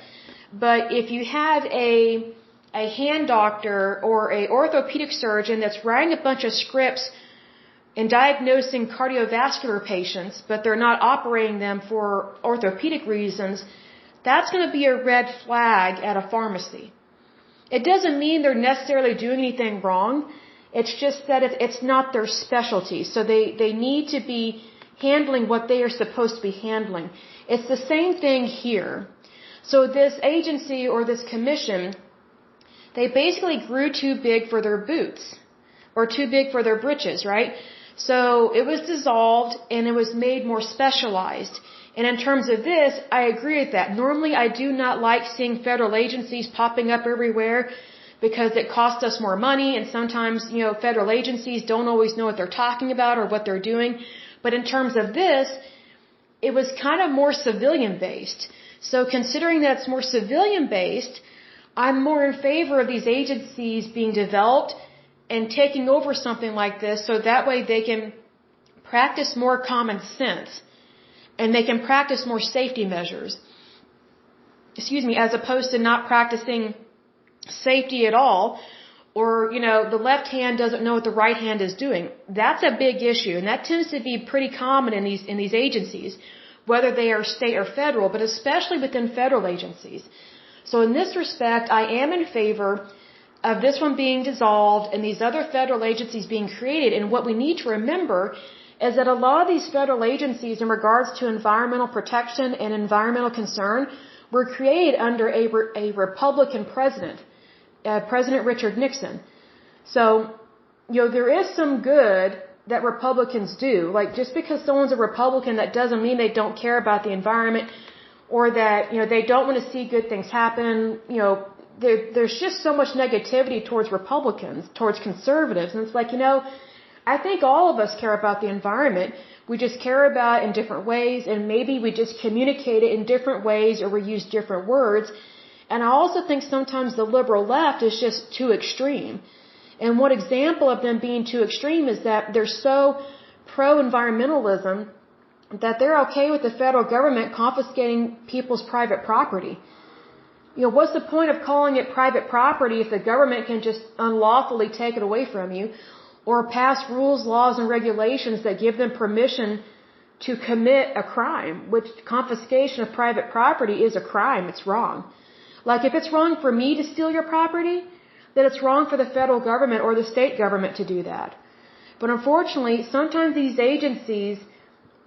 but if you have a hand doctor or a orthopedic surgeon that's writing a bunch of scripts and diagnosing cardiovascular patients, but they're not operating them for orthopedic reasons, that's going to be a red flag at a pharmacy. It doesn't mean they're necessarily doing anything wrong. It's just that it's not their specialty. So they need to be handling what they are supposed to be handling. It's the same thing here. So this agency or this commission, they basically grew too big for their boots or too big for their britches, right? So it was dissolved and it was made more specialized. And in terms of this, I agree with that. Normally, I do not like seeing federal agencies popping up everywhere because it costs us more money. And sometimes, federal agencies don't always know what they're talking about or what they're doing. But in terms of this, it was kind of more civilian-based. So considering that it's more civilian-based, I'm more in favor of these agencies being developed and taking over something like this so that way they can practice more common sense and they can practice more safety measures. As opposed to not practicing safety at all, or, the left hand doesn't know what the right hand is doing. That's a big issue, and that tends to be pretty common in these agencies, whether they are state or federal, but especially within federal agencies. So in this respect, I am in favor of this one being dissolved and these other federal agencies being created. And what we need to remember is that a lot of these federal agencies in regards to environmental protection and environmental concern were created under a Republican president, President Richard Nixon. So, there is some good that Republicans do. Like, just because someone's a Republican, that doesn't mean they don't care about the environment or that, they don't want to see good things happen. There's just so much negativity towards Republicans, towards conservatives. And it's like, I think all of us care about the environment. We just care about it in different ways, and maybe we just communicate it in different ways or we use different words. And I also think sometimes the liberal left is just too extreme. And one example of them being too extreme is that they're so pro-environmentalism that they're okay with the federal government confiscating people's private property. What's the point of calling it private property if the government can just unlawfully take it away from you or pass rules, laws, and regulations that give them permission to commit a crime, which confiscation of private property is a crime. It's wrong. Like, if it's wrong for me to steal your property, then it's wrong for the federal government or the state government to do that. But unfortunately, sometimes these agencies,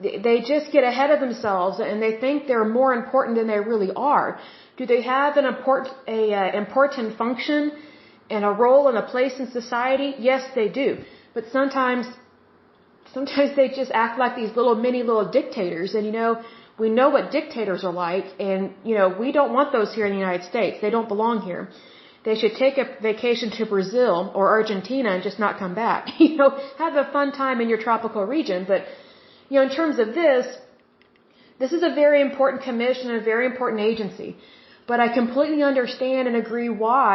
they just get ahead of themselves and they think they're more important than they really are. Do they have an important function and a role and a place in society? Yes, they do. But sometimes they just act like these mini dictators. And, we know what dictators are like. And, we don't want those here in the United States. They don't belong here. They should take a vacation to Brazil or Argentina and just not come back. Have a fun time in your tropical region. But, in terms of this is a very important commission, a very important agency. But I completely understand and agree why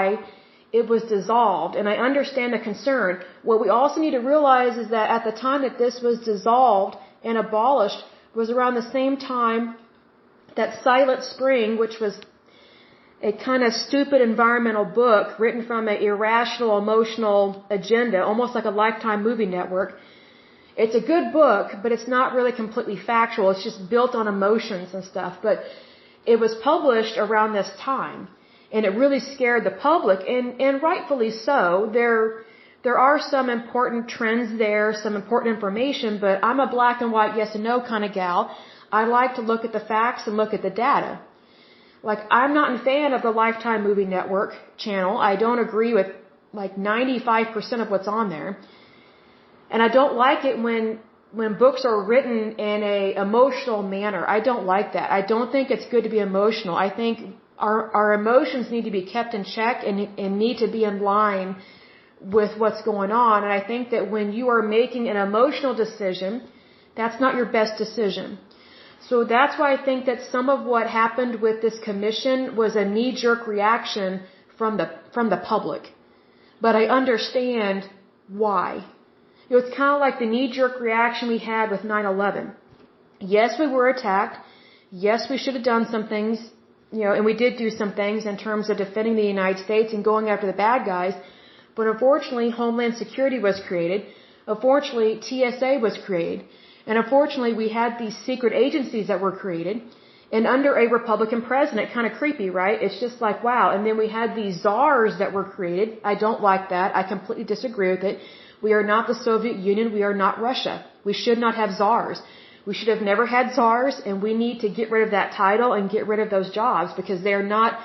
it was dissolved, and I understand the concern. What we also need to realize is that at the time that this was dissolved and abolished was around the same time that Silent Spring, which was a kind of stupid environmental book written from an irrational, emotional agenda, almost like a Lifetime movie network. It's a good book, but it's not really completely factual. It's just built on emotions and stuff. But it was published around this time. And it really scared the public, and rightfully so. There are some important trends there, some important information, but I'm a black and white yes and no kind of gal. I like to look at the facts and look at the data. Like, I'm not a fan of the Lifetime Movie Network channel. I don't agree with 95% of what's on there. And I don't like it when books are written in a emotional manner. I don't like that. I don't think it's good to be emotional. I think our emotions need to be kept in check and need to be in line with what's going on. And I think that when you are making an emotional decision, that's not your best decision. So that's why I think that some of what happened with this commission was a knee-jerk reaction from the public. But I understand why. It's kind of like the knee-jerk reaction we had with 9/11. Yes, we were attacked. Yes, we should have done some things, and we did do some things in terms of defending the United States and going after the bad guys. But unfortunately, Homeland Security was created. Unfortunately, TSA was created. And unfortunately, we had these secret agencies that were created. And under a Republican president, kind of creepy, right? It's just like, wow. And then we had these czars that were created. I don't like that. I completely disagree with it. We are not the Soviet Union. We are not Russia. We should not have czars. We should have never had czars, and we need to get rid of that title and get rid of those jobs because they're not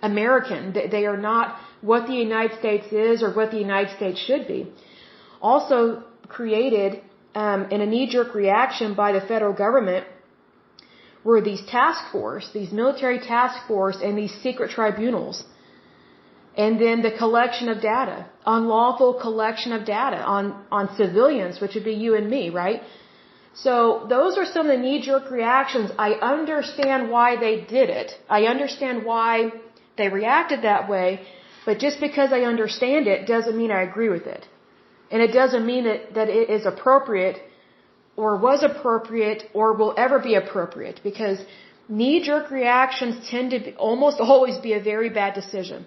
American. They are not what the United States is or what the United States should be. Also created in a knee-jerk reaction by the federal government were these task force, these military task force and these secret tribunals. And then the collection of data, unlawful collection of data on civilians, which would be you and me, right? So those are some of the knee-jerk reactions. I understand why they did it. I understand why they reacted that way, but just because I understand it doesn't mean I agree with it. And it doesn't mean that it is appropriate or was appropriate or will ever be appropriate, because knee-jerk reactions tend to almost always be a very bad decision.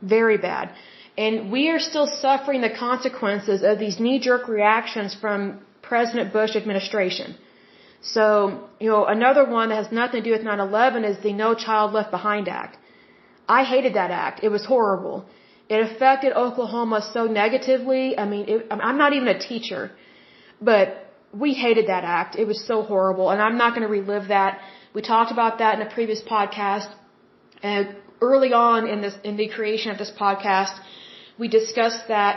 Very bad. And we are still suffering the consequences of these knee-jerk reactions from President Bush administration. So, another one that has nothing to do with 9/11 is the No Child Left Behind Act. I hated that act. It was horrible. It affected Oklahoma so negatively. I mean, I'm not even a teacher, but we hated that act. It was so horrible, and I'm not going to relive that. We talked about that in a previous podcast. Early on in the creation of this podcast, we discussed that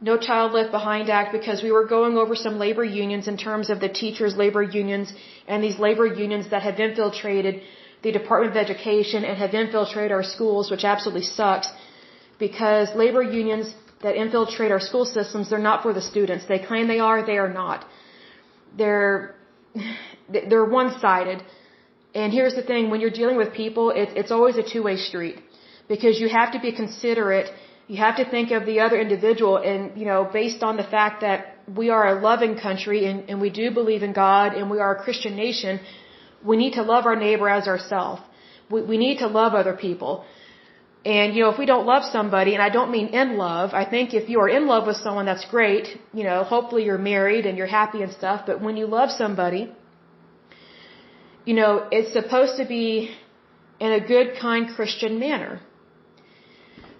No Child Left Behind Act because we were going over some labor unions in terms of the teachers' labor unions and these labor unions that have infiltrated the Department of Education and have infiltrated our schools, which absolutely sucks because labor unions that infiltrate our school systems, they're not for the students. They claim they are not. They're one-sided. And here's the thing, when you're dealing with people, it's always a two-way street because you have to be considerate. You have to think of the other individual and, based on the fact that we are a loving country and we do believe in God and we are a Christian nation, we need to love our neighbor as ourselves. We need to love other people. And, if we don't love somebody, and I don't mean in love, I think if you are in love with someone, that's great. Hopefully you're married and you're happy and stuff, but when you love somebody, it's supposed to be in a good, kind Christian manner.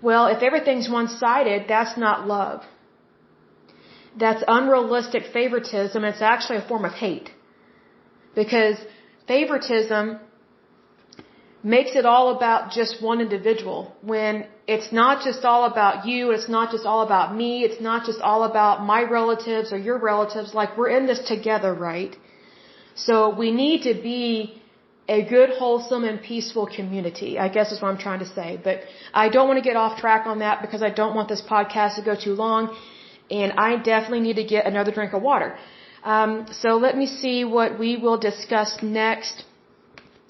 Well, if everything's one-sided, that's not love. That's unrealistic favoritism. It's actually a form of hate. Because favoritism makes it all about just one individual, when it's not just all about you, it's not just all about me, it's not just all about my relatives or your relatives, like we're in this together, right? So we need to be a good, wholesome, and peaceful community, I guess is what I'm trying to say. But I don't want to get off track on that because I don't want this podcast to go too long, and I definitely need to get another drink of water. So let me see what we will discuss next.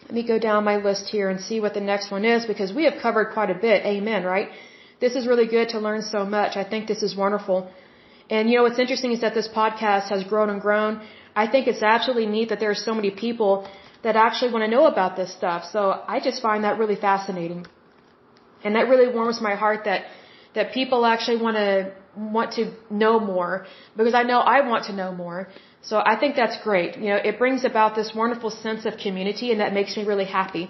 Let me go down my list here and see what the next one is because we have covered quite a bit. Amen, right? This is really good to learn so much. I think this is wonderful. And what's interesting is that this podcast has grown and grown. I think it's absolutely neat that there are so many people that actually want to know about this stuff. So I just find that really fascinating. And that really warms my heart that people actually want to know more, because I know I want to know more. So I think that's great. It brings about this wonderful sense of community, and that makes me really happy.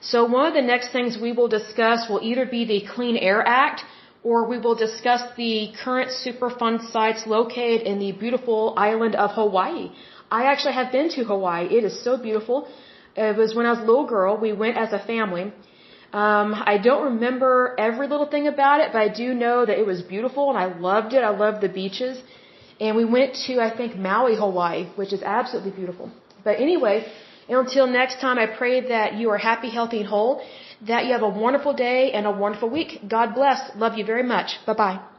So one of the next things we will discuss will either be the Clean Air Act, or we will discuss the current Superfund sites located in the beautiful island of Hawaii. I actually have been to Hawaii. It is so beautiful. It was when I was a little girl. We went as a family. I don't remember every little thing about it, but I do know that it was beautiful and I loved it. I loved the beaches. And we went to, I think, Maui, Hawaii, which is absolutely beautiful. But anyway, until next time, I pray that you are happy, healthy, and whole, that you have a wonderful day and a wonderful week. God bless. Love you very much. Bye-bye.